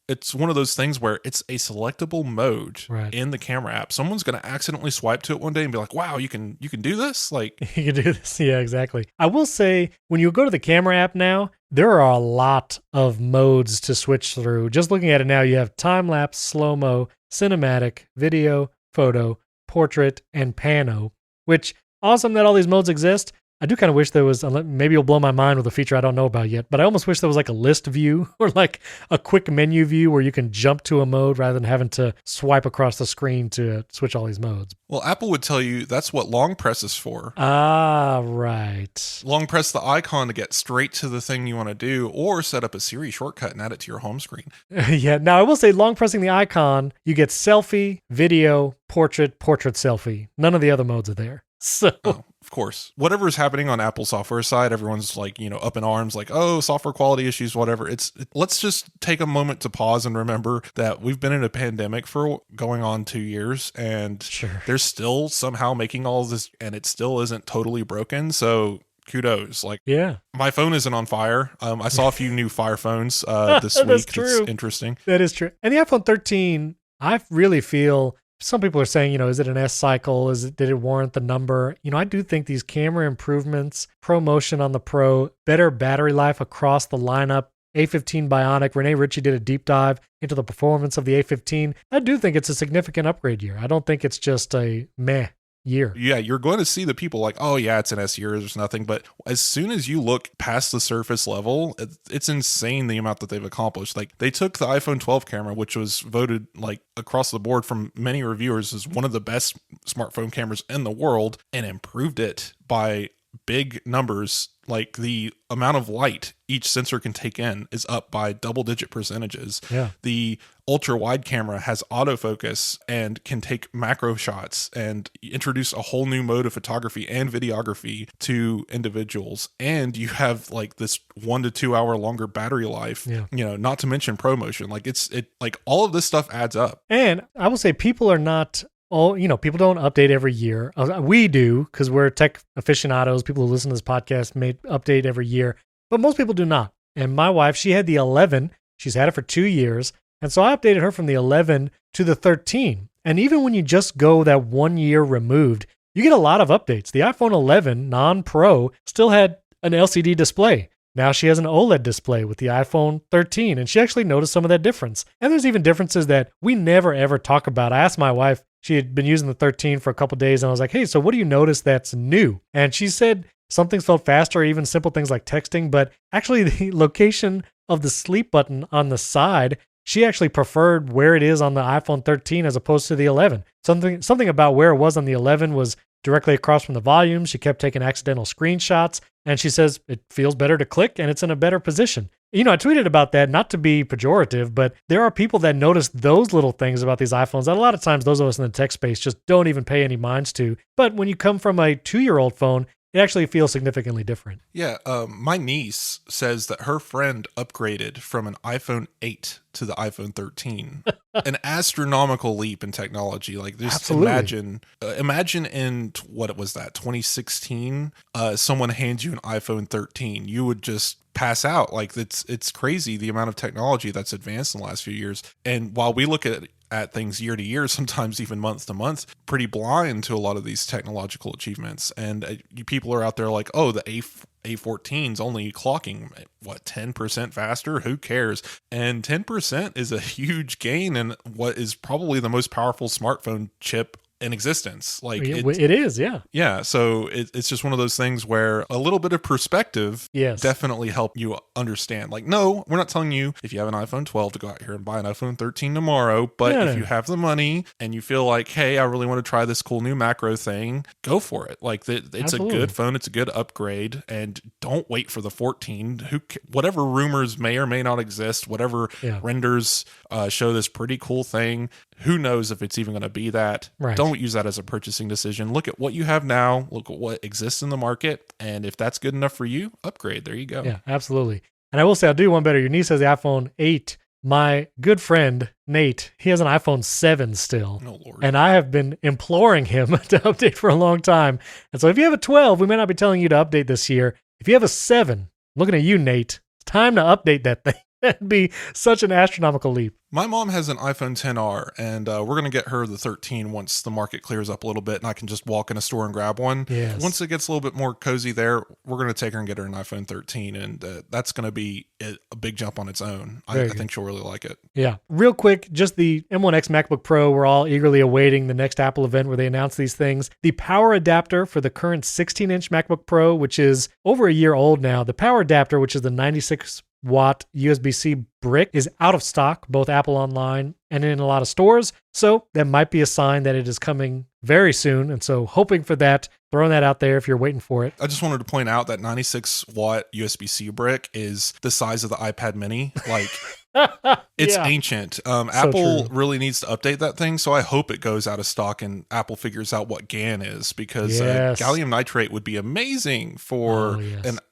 It's one of those things where it's a selectable mode in the camera app. Someone's going to accidentally swipe to it one day and be like, "Wow, you can do this?" Like, you can do this. Yeah, exactly. I will say, when you go to the camera app now, there are a lot of modes to switch through. Just looking at it now, you have time lapse, slow-mo, cinematic, video, photo, portrait, and pano, which awesome that all these modes exist. I do kind of wish there was, maybe you'll blow my mind with a feature I don't know about yet, but I almost wish there was like a list view or like a quick menu view where you can jump to a mode rather than having to swipe across the screen to switch all these modes. Well, Apple would tell you that's what long press is for. Ah, right. Long press the icon to get straight to the thing you want to do, or set up a Siri shortcut and add it to your home screen. Yeah. Now, I will say long pressing the icon, you get selfie, video, portrait, portrait selfie. None of the other modes are there. So, of course, whatever is happening on Apple software side, everyone's like, up in arms, like, oh, software quality issues, whatever. Let's just take a moment to pause and remember that we've been in a pandemic for going on 2 years, and they're still somehow making all of this, and it still isn't totally broken. So kudos. Like, yeah, my phone isn't on fire. I saw a few new Fire phones this week. That's true. It's interesting. That is true. And the iPhone 13, I really feel. Some people are saying, is it an S cycle? Did it warrant the number? I do think these camera improvements, ProMotion on the Pro, better battery life across the lineup, A15 Bionic. Renee Ritchie did a deep dive into the performance of the A15. I do think it's a significant upgrade year. I don't think it's just a meh year. Yeah, you're going to see the people like, oh yeah, it's an S year, there's nothing. But as soon as you look past the surface level, it's insane the amount that they've accomplished. Like, they took the iPhone 12 camera, which was voted like across the board from many reviewers as one of the best smartphone cameras in the world, and improved it by big numbers. Like, the amount of light each sensor can take in is up by double-digit percentages. Yeah. The ultra-wide camera has autofocus and can take macro shots and introduce a whole new mode of photography and videography to individuals. And you have like this 1 to 2 hour longer battery life. Yeah. Not to mention ProMotion. Like all of this stuff adds up. And I will say, people are not. People don't update every year. We do, because we're tech aficionados. People who listen to this podcast may update every year, but most people do not. And my wife, she had the 11. She's had it for 2 years. And so I updated her from the 11 to the 13. And even when you just go that 1 year removed, you get a lot of updates. The iPhone 11 non-Pro still had an LCD display. Now she has an OLED display with the iPhone 13, and she actually noticed some of that difference. And there's even differences that we never ever talk about. I asked my wife, she had been using the 13 for a couple of days, and I was like, hey, so what do you notice that's new? And she said some things felt faster, even simple things like texting, but actually the location of the sleep button on the side, she actually preferred where it is on the iPhone 13 as opposed to the 11. Something about where it was on the 11 was directly across from the volume. She kept taking accidental screenshots, and she says it feels better to click and it's in a better position. I tweeted about that, not to be pejorative, but there are people that notice those little things about these iPhones that a lot of times those of us in the tech space just don't even pay any minds to. But when you come from a 2-year-old phone, it actually feels significantly different. Yeah, my niece says that her friend upgraded from an iPhone 8 to the iPhone 13. An astronomical leap in technology. Like, just imagine in, what was that, 2016, someone hands you an iPhone 13. You would just pass out. Like, it's crazy the amount of technology that's advanced in the last few years. And while we look at things year to year, sometimes even month to month, pretty blind to a lot of these technological achievements. And people are out there like, oh, the A14's only clocking, 10% faster? Who cares? And 10% is a huge gain in what is probably the most powerful smartphone chip in existence. Like, it is, yeah. Yeah, so it's just one of those things where a little bit of perspective definitely help you understand. Like, no, we're not telling you if you have an iPhone 12 to go out here and buy an iPhone 13 tomorrow, but if you have the money and you feel like, hey, I really want to try this cool new macro thing, go for it. Like, it's a good phone, it's a good upgrade, and don't wait for the 14. Whatever rumors may or may not exist, whatever renders show this pretty cool thing, who knows if it's even going to be that. Right. Don't use that as a purchasing decision. Look at what you have now. Look at what exists in the market. And if that's good enough for you, upgrade. There you go. Yeah, absolutely. And I will say, I'll do one better. Your niece has the iPhone 8. My good friend, Nate, he has an iPhone 7 still. Oh, Lord. And I have been imploring him to update for a long time. And so if you have a 12, we may not be telling you to update this year. If you have a 7, I'm looking at you, Nate, it's time to update that thing. That'd be such an astronomical leap. My mom has an iPhone XR, and we're going to get her the 13 once the market clears up a little bit, and I can just walk in a store and grab one. Yes. Once it gets a little bit more cozy there, we're going to take her and get her an iPhone 13, and that's going to be a big jump on its own. I think she'll really like it. Yeah. Real quick, just the M1X MacBook Pro, we're all eagerly awaiting the next Apple event where they announce these things. The power adapter for the current 16-inch MacBook Pro, which is over a year old now, the power adapter, which is the 96-watt USB-C brick, is out of stock, both Apple Online and in a lot of stores. So that might be a sign that it is coming very soon. And so hoping for that, throwing that out there if you're waiting for it. I just wanted to point out that 96-watt USB-C brick is the size of the iPad mini. Like, it's ancient. Apple really needs to update that thing, so I hope it goes out of stock and Apple figures out what GaN is, because gallium nitrate would be amazing for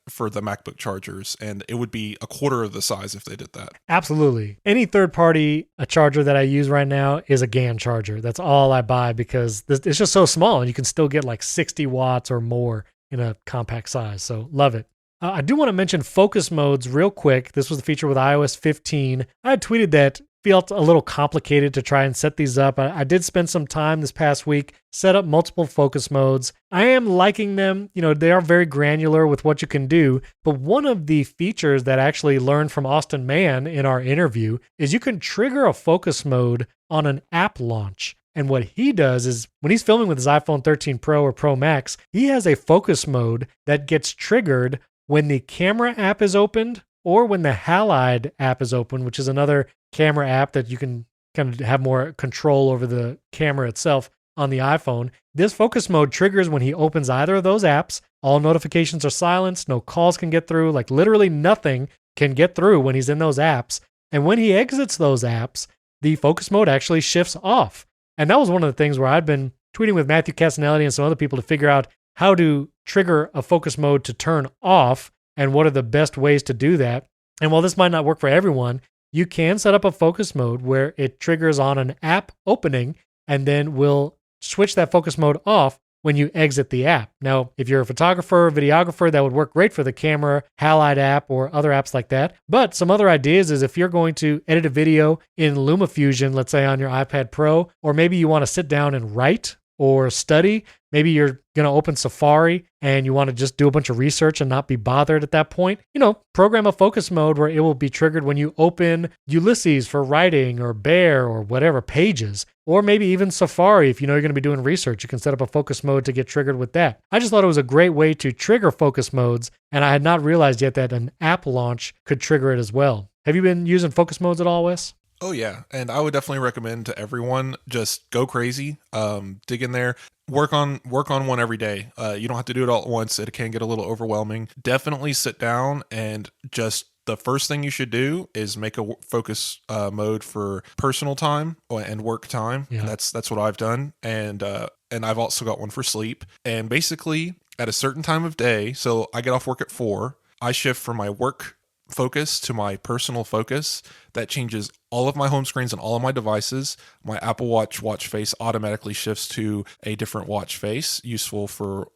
for the MacBook chargers, and it would be a quarter of the size if they did that. Absolutely. Any third-party charger that I use right now is a GaN charger. That's all I buy because it's just so small, and you can still get like 60 watts or more in a compact size, so love it. I do want to mention focus modes real quick. This was the feature with iOS 15. I had tweeted that it felt a little complicated to try and set these up. I did spend some time this past week, set up multiple focus modes. I am liking them. You know, they are very granular with what you can do. But one of the features that I actually learned from Austin Mann in our interview is you can trigger a focus mode on an app launch. And what he does is when he's filming with his iPhone 13 Pro or Pro Max, he has a focus mode that gets triggered when the camera app is opened or when the Halide app is open, which is another camera app that you can kind of have more control over the camera itself on the iPhone. This focus mode triggers when he opens either of those apps. All notifications are silenced. No calls can get through. Like literally nothing can get through when he's in those apps. And when he exits those apps, the focus mode actually shifts off. And that was one of the things where I'd been tweeting with Matthew Casanelli and some other people to figure out how to trigger a focus mode to turn off and what are the best ways to do that. And while this might not work for everyone, you can set up a focus mode where it triggers on an app opening and then will switch that focus mode off when you exit the app. Now, if you're a photographer or videographer, that would work great for the camera, Halide app, or other apps like that. But some other ideas is if you're going to edit a video in LumaFusion, let's say on your iPad Pro, or maybe you want to sit down and write or study. Maybe you're going to open Safari and you want to just do a bunch of research and not be bothered at that point. You know, program a focus mode where it will be triggered when you open Ulysses for writing or Bear or whatever pages, or maybe even Safari. If you know you're going to be doing research, you can set up a focus mode to get triggered with that. I just thought it was a great way to trigger focus modes, and I had not realized yet that an app launch could trigger it as well. Have you been using focus modes at all, Wes? Oh, yeah. And I would definitely recommend to everyone, just go crazy, dig in there, work on one every day. You don't have to do it all at once. It can get a little overwhelming. Definitely sit down and just the first thing you should do is make a focus mode for personal time and work time. Yeah. That's what I've done. And I've also got one for sleep. And basically at a certain time of day, so I get off work at 4, I shift from my work focus to my personal focus. That changes all of my home screens and all of my devices. My Apple watch face automatically shifts to a different watch face, useful for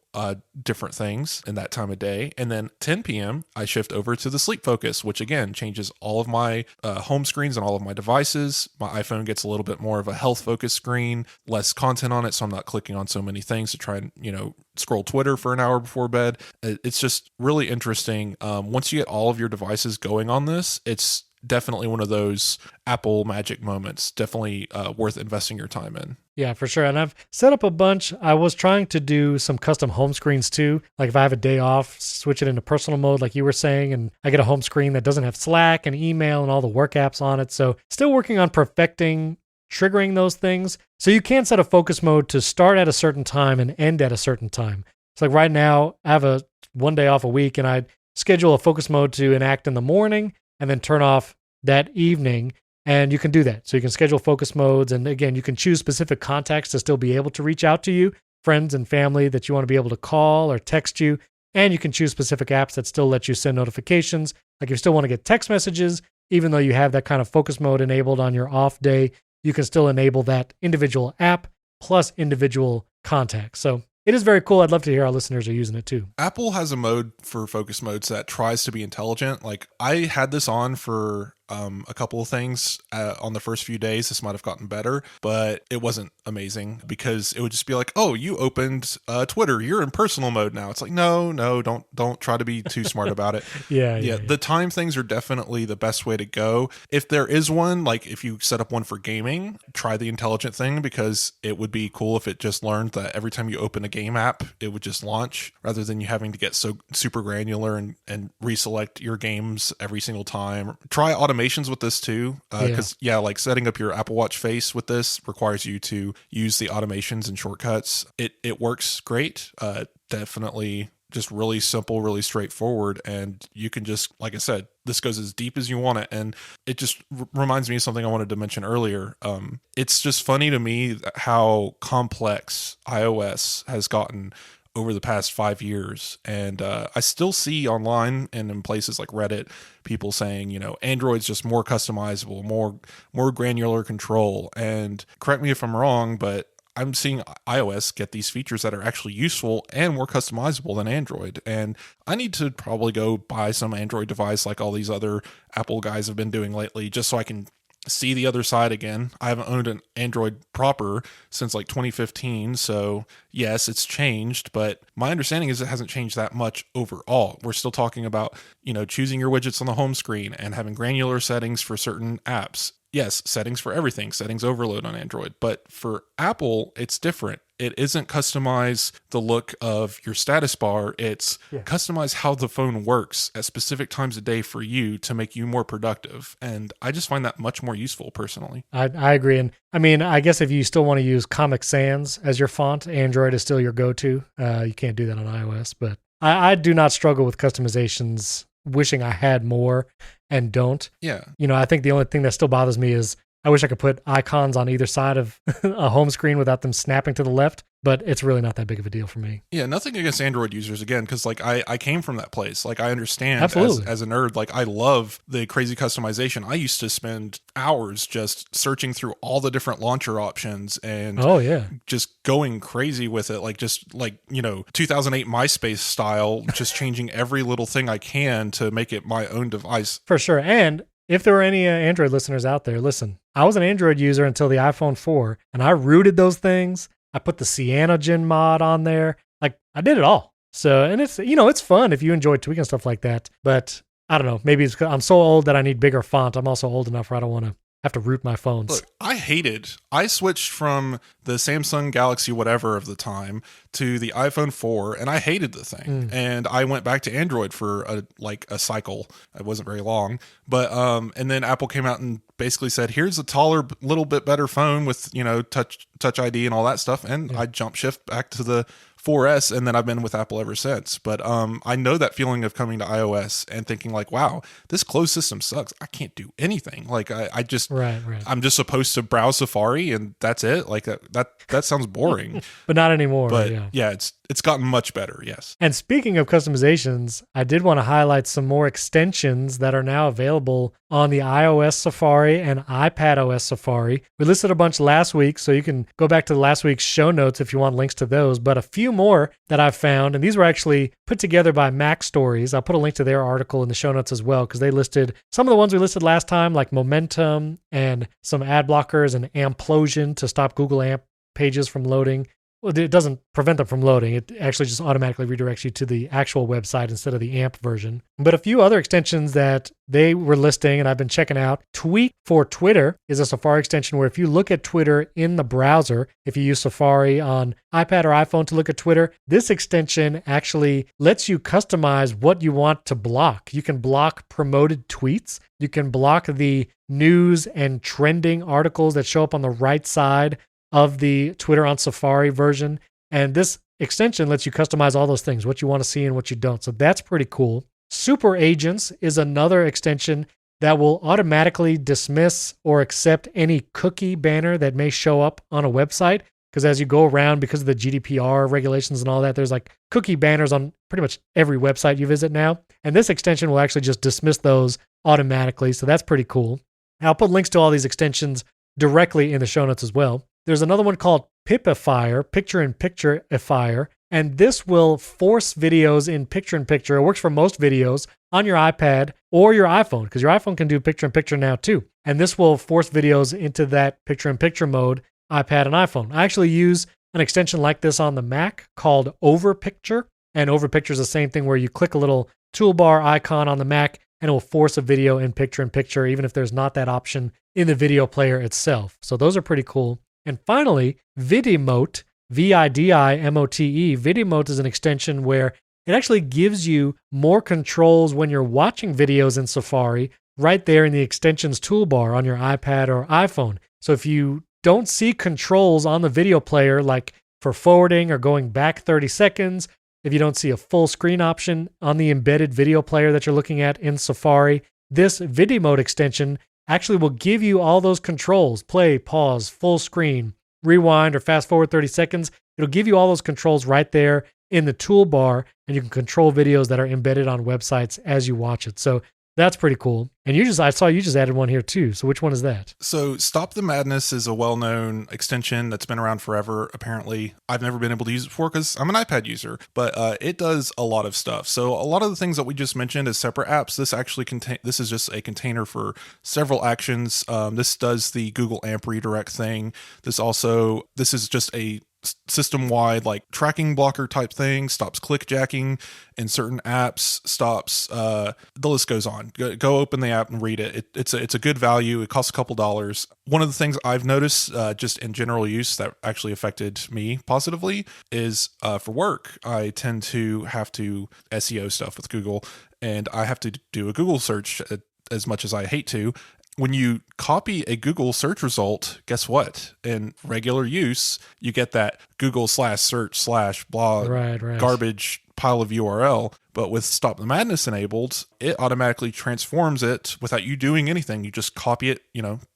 different things in that time of day. And then 10 p.m., I shift over to the sleep focus, which again changes all of my home screens and all of my devices. My iPhone gets a little bit more of a health focused screen, less content on it, so I'm not clicking on so many things to try and, scroll Twitter for an hour before bed. It's just really interesting. Once you get all of your devices going on this, it's definitely one of those Apple magic moments. Definitely worth investing your time in. Yeah, for sure. And I've set up a bunch. I was trying to do some custom home screens too. Like if I have a day off, switch it into personal mode like you were saying, and I get a home screen that doesn't have Slack and email and all the work apps on it. So still working on perfecting triggering those things. So you can set a focus mode to start at a certain time and end at a certain time. It's like right now I have a one day off a week and I schedule a focus mode to enact in the morning and then turn off that evening. And you can do that. So you can schedule focus modes. And again, you can choose specific contacts to still be able to reach out to you, friends and family that you want to be able to call or text you. And you can choose specific apps that still let you send notifications. Like if you still want to get text messages, even though you have that kind of focus mode enabled on your off day, you can still enable that individual app plus individual contacts. So it is very cool. I'd love to hear our listeners are using it too. Apple has a mode for focus modes that tries to be intelligent. Like I had this on for a couple of things on the first few days. This might have gotten better, but it wasn't amazing because it would just be like, oh, you opened Twitter, you're in personal mode now. It's like, no, don't try to be too smart about it. Yeah. The time things are definitely the best way to go. If there is one, like if you set up one for gaming, try the intelligent thing, because it would be cool if it just learned that every time you open a game app, it would just launch, rather than you having to get so super granular and reselect your games every single time. Try automations with this too, because like setting up your Apple Watch face with this requires you to use the automations and shortcuts. It works great. Definitely just really simple, really straightforward, and you can just, like I said, this goes as deep as you want it. And it just reminds me of something I wanted to mention earlier. It's just funny to me how complex iOS has gotten over the past 5 years. And I still see online and in places like Reddit, people saying, Android's just more customizable, more granular control. And correct me if I'm wrong, but I'm seeing iOS get these features that are actually useful and more customizable than Android. And I need to probably go buy some Android device like all these other Apple guys have been doing lately, just so I can see the other side again. I haven't owned an Android proper since like 2015. So yes, it's changed, but my understanding is it hasn't changed that much overall. We're still talking about, choosing your widgets on the home screen and having granular settings for certain apps. Yes, settings for everything, settings overload on Android. But for Apple, it's different. It isn't customize the look of your status bar. It's customize how the phone works at specific times of day for you to make you more productive. And I just find that much more useful personally. I agree. And I mean, I guess if you still want to use Comic Sans as your font, Android is still your go-to. You can't do that on iOS, but I do not struggle with customizations, wishing I had more and don't. Yeah. I think the only thing that still bothers me is I wish I could put icons on either side of a home screen without them snapping to the left, but it's really not that big of a deal for me. Yeah, nothing against Android users, again, because like I came from that place. Like I understand as a nerd, like I love the crazy customization. I used to spend hours just searching through all the different launcher options and just going crazy with it. Like just like, 2008 MySpace style, just changing every little thing I can to make it my own device. For sure. And if there are any Android listeners out there, listen, I was an Android user until the iPhone 4, and I rooted those things. I put the Cyanogen mod on there. Like, I did it all. So, and it's, it's fun if you enjoy tweaking stuff like that. But I don't know, maybe it's 'cause I'm so old that I need bigger font. I'm also old enough where I don't want to have to root my phones. Look, I switched from the Samsung Galaxy whatever of the time to the iPhone 4, and I hated the thing. And I went back to Android for a cycle. It wasn't very long, but and then Apple came out and basically said, here's a taller, little bit better phone with, touch ID and all that stuff. And I jump shift back to the 4S, and then I've been with Apple ever since. But I know that feeling of coming to iOS and thinking like, wow, this closed system sucks. I can't do anything. Like I just, I'm just supposed to browse Safari and that's it. Like that sounds boring. But not anymore. But yeah, it's gotten much better. Yes. And speaking of customizations, I did want to highlight some more extensions that are now available on the iOS Safari and iPadOS Safari. We listed a bunch last week, so you can go back to last week's show notes if you want links to those. But a few more that I've found, and these were actually put together by Mac Stories. I'll put a link to their article in the show notes as well, because they listed some of the ones we listed last time, like Momentum and some ad blockers and Amplosion to stop Google AMP pages from loading. Well, it doesn't prevent them from loading. It actually just automatically redirects you to the actual website instead of the AMP version. But a few other extensions that they were listing and I've been checking out. Tweak for Twitter is a Safari extension where if you look at Twitter in the browser, if you use Safari on iPad or iPhone to look at Twitter, this extension actually lets you customize what you want to block. You can block promoted tweets. You can block the news and trending articles that show up on the right side of the Twitter on Safari version. And this extension lets you customize all those things, what you want to see and what you don't. So that's pretty cool. Super Agents is another extension that will automatically dismiss or accept any cookie banner that may show up on a website. Because as you go around, because of the GDPR regulations and all that, there's like cookie banners on pretty much every website you visit now. And this extension will actually just dismiss those automatically. So that's pretty cool. And I'll put links to all these extensions directly in the show notes as well. There's another one called Pipifier, Picture-in-Picture-ifier, And this will force videos in picture-in-picture. It works for most videos on your iPad or your iPhone, because your iPhone can do picture-in-picture now too. And this will force videos into that picture-in-picture mode, iPad and iPhone. I actually use an extension like this on the Mac called Overpicture. And Overpicture is the same thing where you click a little toolbar icon on the Mac and it will force a video in picture-in-picture, even if there's not that option in the video player itself. So those are pretty cool. And finally, Vidimote, Vidimote. Vidimote is an extension where it actually gives you more controls when you're watching videos in Safari right there in the extensions toolbar on your iPad or iPhone. So if you don't see controls on the video player, like for forwarding or going back 30 seconds, if you don't see a full screen option on the embedded video player that you're looking at in Safari, this Vidimote extension actually will give you all those controls: play, pause, full screen, rewind, or fast forward 30 seconds. It'll give you all those controls right there in the toolbar, and you can control videos that are embedded on websites as you watch it. So that's pretty cool. And I saw you just added one here too. So which one is that? So Stop the Madness is a well-known extension that's been around forever. Apparently, I've never been able to use it before because I'm an iPad user, but it does a lot of stuff. So a lot of the things that we just mentioned as separate apps, this is just a container for several actions. This does the Google AMP redirect thing. This is just a system-wide like tracking blocker type thing, stops clickjacking in certain apps, stops the list goes on. Go open the app and read it. It's a good value. It costs a couple dollars. One of the things I've noticed just in general use that actually affected me positively is for work, I tend to have to SEO stuff with Google, and I have to do a Google search as much as I hate to. When you copy a Google search result, guess what? In regular use, you get that Google/search/blah garbage pile of URL. But with Stop the Madness enabled, it automatically transforms it without you doing anything. You just copy it,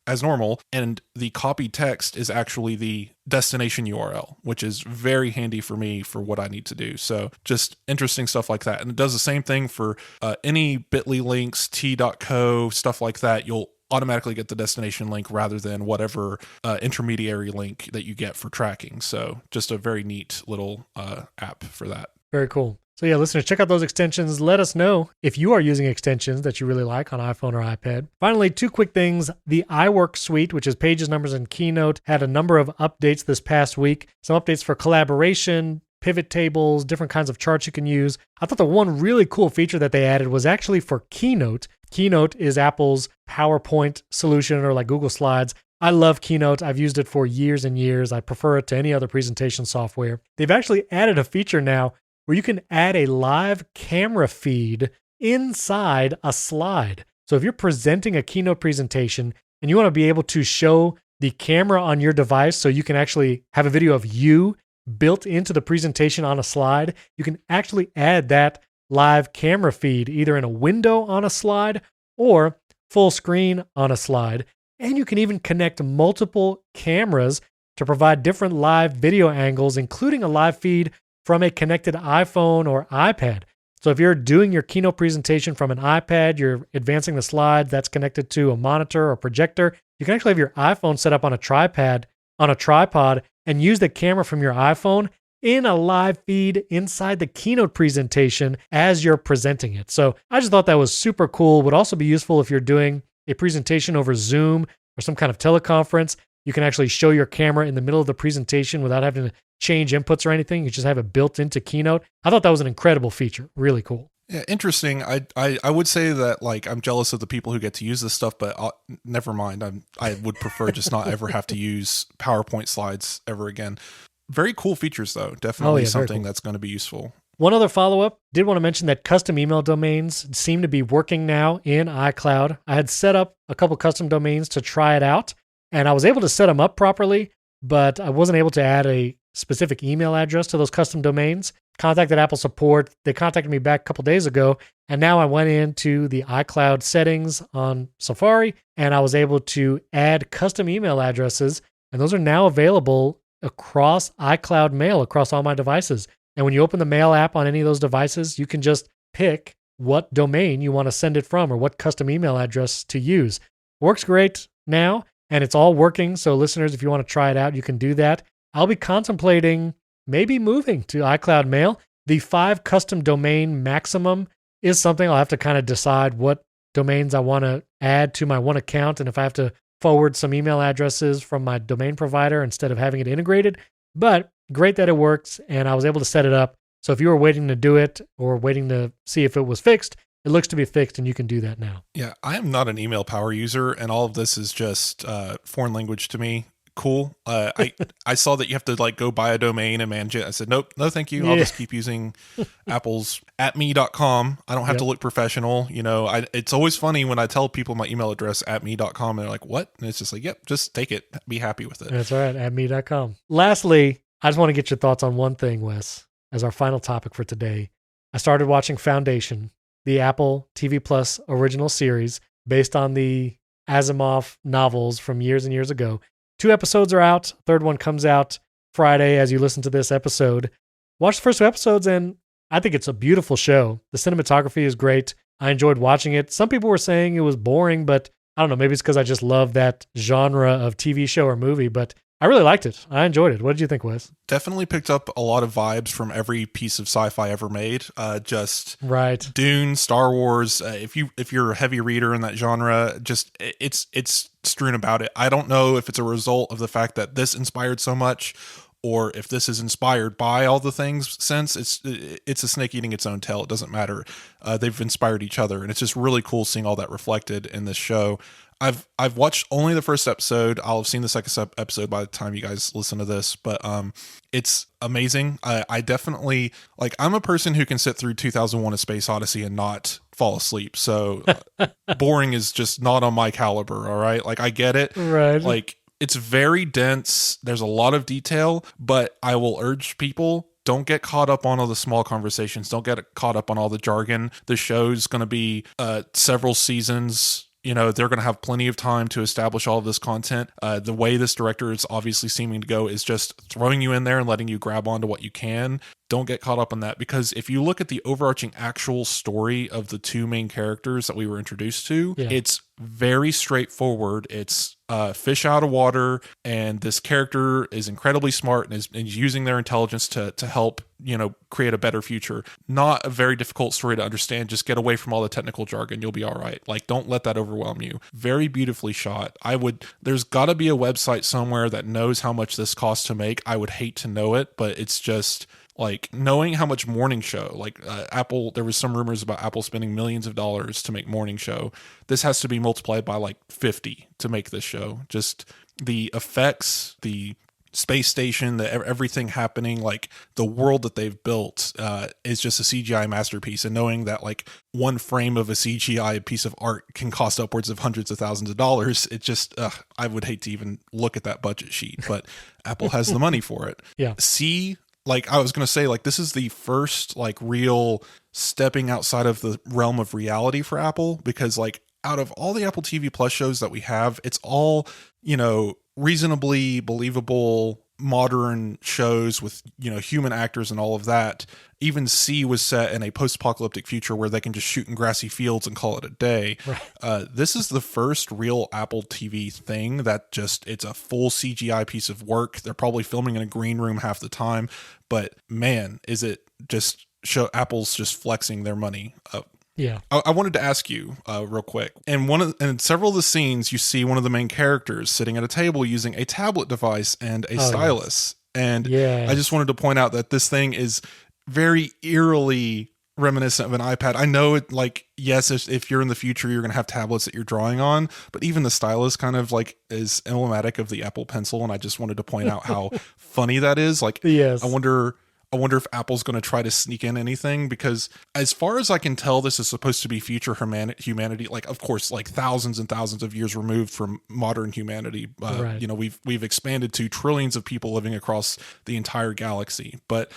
as normal. And the copied text is actually the destination URL, which is very handy for me for what I need to do. So just interesting stuff like that. And it does the same thing for any bit.ly links, t.co, stuff like that. You'll automatically get the destination link rather than whatever intermediary link that you get for tracking. So just a very neat little app for that. Very cool. So yeah, listeners, check out those extensions. Let us know if you are using extensions that you really like on iPhone or iPad. Finally, two quick things. The iWork suite, which is Pages, Numbers, and Keynote, had a number of updates this past week. Some updates for collaboration, pivot tables, different kinds of charts you can use. I thought the one really cool feature that they added was actually for Keynote. Keynote is Apple's PowerPoint solution, or like Google Slides. I love Keynote. I've used it for years and years. I prefer it to any other presentation software. They've actually added a feature now where you can add a live camera feed inside a slide. So if you're presenting a Keynote presentation and you want to be able to show the camera on your device so you can actually have a video of you built into the presentation on a slide, you can actually add that live camera feed either in a window on a slide or full screen on a slide. And you can even connect multiple cameras to provide different live video angles, including a live feed from a connected iPhone or iPad. So if you're doing your Keynote presentation from an iPad, you're advancing the slides, that's connected to a monitor or projector, you can actually have your iPhone set up on a tripod and use the camera from your iPhone in a live feed inside the Keynote presentation as you're presenting it. So I just thought that was super cool. Would also be useful if you're doing a presentation over Zoom or some kind of teleconference. You can actually show your camera in the middle of the presentation without having to change inputs or anything. You just have it built into Keynote. I thought that was an incredible feature. Really cool. Yeah, interesting. I would say that I'm jealous of the people who get to use this stuff, but never mind. I would prefer just not ever have to use PowerPoint slides ever again. Very cool features though. Definitely something that's going to be useful. One other follow-up, did want to mention that custom email domains seem to be working now in iCloud. I had set up a couple custom domains to try it out, and I was able to set them up properly, but I wasn't able to add a specific email address to those custom domains. Contacted Apple support. They contacted me back a couple days ago, and now I went into the iCloud settings on Safari, and I was able to add custom email addresses, and those are now available across iCloud Mail, across all my devices. And when you open the Mail app on any of those devices, you can just pick what domain you want to send it from or what custom email address to use. Works great now, and it's all working. So listeners, if you want to try it out, you can do that. I'll be contemplating maybe moving to iCloud Mail. The 5 custom domain maximum is something I'll have to kind of decide what domains I want to add to my one account, and if I have to forward some email addresses from my domain provider instead of having it integrated. But great that it works, and I was able to set it up. So if you were waiting to do it or waiting to see if it was fixed, it looks to be fixed, and you can do that now. Yeah, I am not an email power user, and all of this is just foreign language to me. Cool. I saw that you have to like go buy a domain and manage it. I said, nope, no, thank you. I'll just keep using Apple's @me.com. I don't have to look professional. You know, it's always funny when I tell people my email address @me.com and they're like, what? And it's just like, yep, just take it. Be happy with it. That's right. @me.com. Lastly, I just want to get your thoughts on one thing, Wes, as our final topic for today. I started watching Foundation, the Apple TV Plus original series based on the Asimov novels from years and years ago. 2 episodes are out. Third one comes out Friday as you listen to this episode. Watch the first 2 episodes, and I think it's a beautiful show. The cinematography is great. I enjoyed watching it. Some people were saying it was boring, but I don't know. Maybe it's because I just love that genre of TV show or movie, but I really liked it. I enjoyed it. What did you think, Wes? Definitely picked up a lot of vibes from every piece of sci-fi ever made. Just right. Dune, Star Wars. If you're a heavy reader in that genre, just it's strewn about it. I don't know if it's a result of the fact that this inspired so much, or if this is inspired by all the things since. It's a snake eating its own tail. It doesn't matter. They've inspired each other, and it's just really cool seeing all that reflected in this show. I've watched only the first episode. I'll have seen the second episode by the time you guys listen to this, but it's amazing. I definitely, like, I'm a person who can sit through 2001: A Space Odyssey and not fall asleep. So boring is just not on my caliber. All right. Like, I get it. Right. Like, it's very dense. There's a lot of detail, but I will urge people, don't get caught up on all the small conversations. Don't get caught up on all the jargon. The show's going to be several seasons. You know, they're going to have plenty of time to establish all of this content. The way this director is obviously seeming to go is just throwing you in there and letting you grab onto what you can. Don't get caught up on that, because if you look at the overarching actual story of the 2 main characters that we were introduced to, it's very straightforward. It's fish out of water, and this character is incredibly smart and is using their intelligence to help, you know, create a better future. Not a very difficult story to understand. Just get away from all the technical jargon. You'll be all right. Like, don't let that overwhelm you. Very beautifully shot. There's got to be a website somewhere that knows how much this costs to make. I would hate to know it, but it's just, like, knowing how much Morning Show, like Apple, there was some rumors about Apple spending millions of dollars to make Morning Show. This has to be multiplied by like 50 to make this show. Just the effects, the space station, everything happening, like the world that they've built is just a CGI masterpiece. And knowing that like one frame of a CGI piece of art can cost upwards of hundreds of thousands of dollars, it just, I would hate to even look at that budget sheet, but Apple has the money for it. Yeah. Like, I was going to say, like, this is the first, like, real stepping outside of the realm of reality for Apple, because, like, out of all the Apple TV Plus shows that we have, it's all, you know, reasonably believable modern shows with, you know, human actors and all of that. Even C was set in a post-apocalyptic future where they can just shoot in grassy fields and call it a day. Right. This is the first real Apple TV thing that just, it's a full CGI piece of work. They're probably filming in a green room half the time, but man, is it just Apple's just flexing their money up. Yeah. I wanted to ask you real quick. In several of the scenes, you see one of the main characters sitting at a table using a tablet device and a stylus. Yes. And I just wanted to point out that this thing is very eerily reminiscent of an iPad. I know it, like, yes, if you're in the future, you're going to have tablets that you're drawing on, but even the stylus kind of like is emblematic of the Apple Pencil. And I just wanted to point out how funny that is. Like, yes. I wonder if Apple's going to try to sneak in anything, because as far as I can tell, this is supposed to be future humanity. Like, of course, like thousands and thousands of years removed from modern humanity. Right. You know, we've expanded to trillions of people living across the entire galaxy. But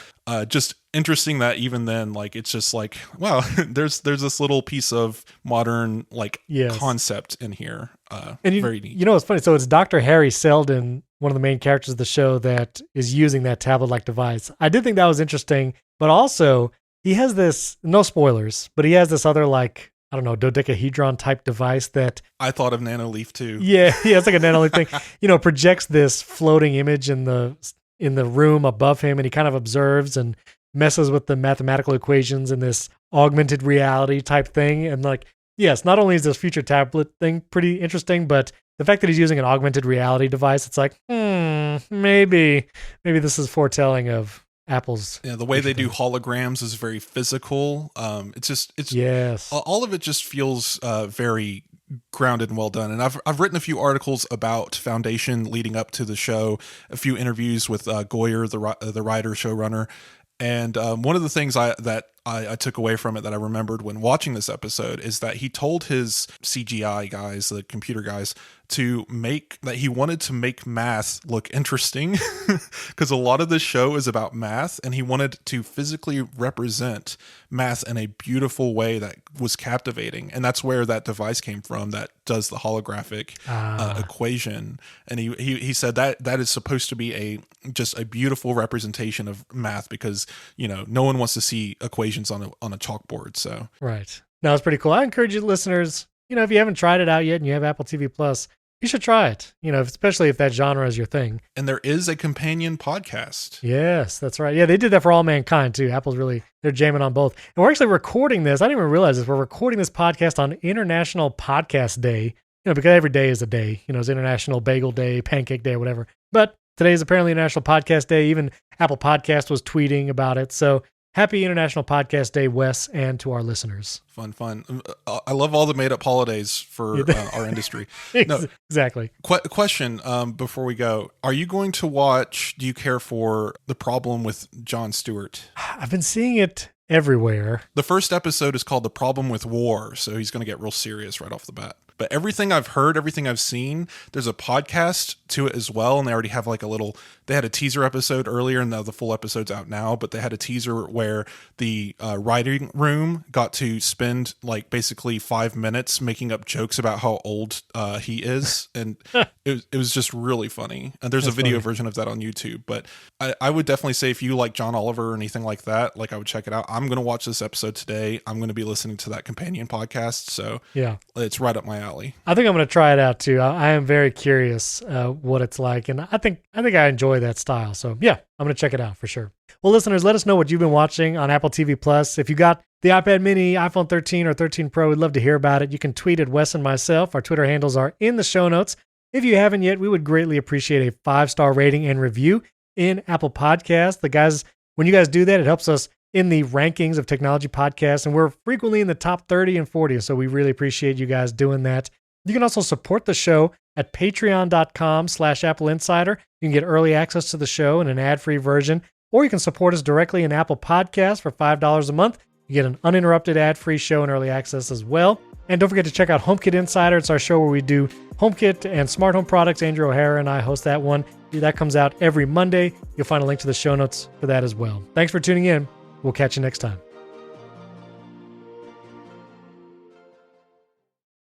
just interesting that even then, like, it's just like, wow, there's this little piece of modern, like, concept in here. And very neat. You know, it's funny. So it's Dr. Harry Seldon, one of the main characters of the show, that is using that tablet-like device. I did think that was interesting, but also he has this, no spoilers, but he has this other, like, I don't know, dodecahedron type device that... I thought of Nanoleaf too. Yeah, it's like a Nanoleaf thing. You know, projects this floating image in the in the room above him, and he kind of observes and messes with the mathematical equations in this augmented reality type thing. And like, yes, not only is this future tablet thing pretty interesting, but the fact that he's using an augmented reality device, it's like, maybe this is foretelling of Apple's. Yeah, the way they do holograms is very physical. It's yes, all of it just feels very grounded and well done. And I've written a few articles about Foundation leading up to the show, a few interviews with Goyer, the writer showrunner. And one of the things I took away from it that I remembered when watching this episode is that he told his CGI guys, the computer guys, that he wanted to make math look interesting because a lot of this show is about math, and he wanted to physically represent math in a beautiful way that was captivating. And that's where that device came from that does the holographic equation. And he said that is supposed to be just a beautiful representation of math because, no one wants to see equations on a chalkboard. So right. No, it's pretty cool. I encourage you listeners, if you haven't tried it out yet and you have Apple TV Plus, you should try it, especially if that genre is your thing. And there is a companion podcast. Yes, that's right. Yeah, they did that for All Mankind too. They're jamming on both. And we're actually recording this. I didn't even realize this. We're recording this podcast on International Podcast Day, because every day is a day. It's International Bagel Day, Pancake Day, whatever. But today is apparently International Podcast Day. Even Apple Podcast was tweeting about it. So happy International Podcast Day, Wes, and to our listeners. Fun. I love all the made-up holidays for our industry. No, exactly. Question before we go. Are you going to watch, do you care for The Problem with Jon Stewart? I've been seeing it everywhere. The first episode is called The Problem with War, so he's going to get real serious right off the bat. But everything I've heard, everything I've seen, there's a podcast to it as well. And they already have they had a teaser episode earlier, and now the full episode's out now. But they had a teaser where the writing room got to spend basically 5 minutes making up jokes about how old he is. And it was just really funny. And there's a video version of that on YouTube. But I would definitely say if you like John Oliver or anything like that, I would check it out. I'm going to watch this episode today. I'm going to be listening to that companion podcast. So yeah, it's right up my alley. I think I'm going to try it out too. I am very curious what it's like, and I think I enjoy that style. So yeah, I'm going to check it out for sure. Well, listeners, let us know what you've been watching on Apple TV Plus. If you got the iPad Mini, iPhone 13, or 13 Pro, we'd love to hear about it. You can tweet at Wes and myself. Our Twitter handles are in the show notes. If you haven't yet, we would greatly appreciate a 5-star rating and review in Apple Podcasts. When you guys do that, it helps us in the rankings of technology podcasts, and we're frequently in the top 30 and 40, so we really appreciate you guys doing that. You can also support the show at patreon.com/AppleInsider. You can get early access to the show in an ad-free version, or you can support us directly in Apple Podcasts for $5 a month. You get an uninterrupted ad-free show and early access as well. And don't forget to check out HomeKit Insider. It's our show where we do HomeKit and smart home products. Andrew O'Hara and I host that one. That comes out every Monday. You'll find a link to the show notes for that as well. Thanks for tuning in. We'll catch you next time.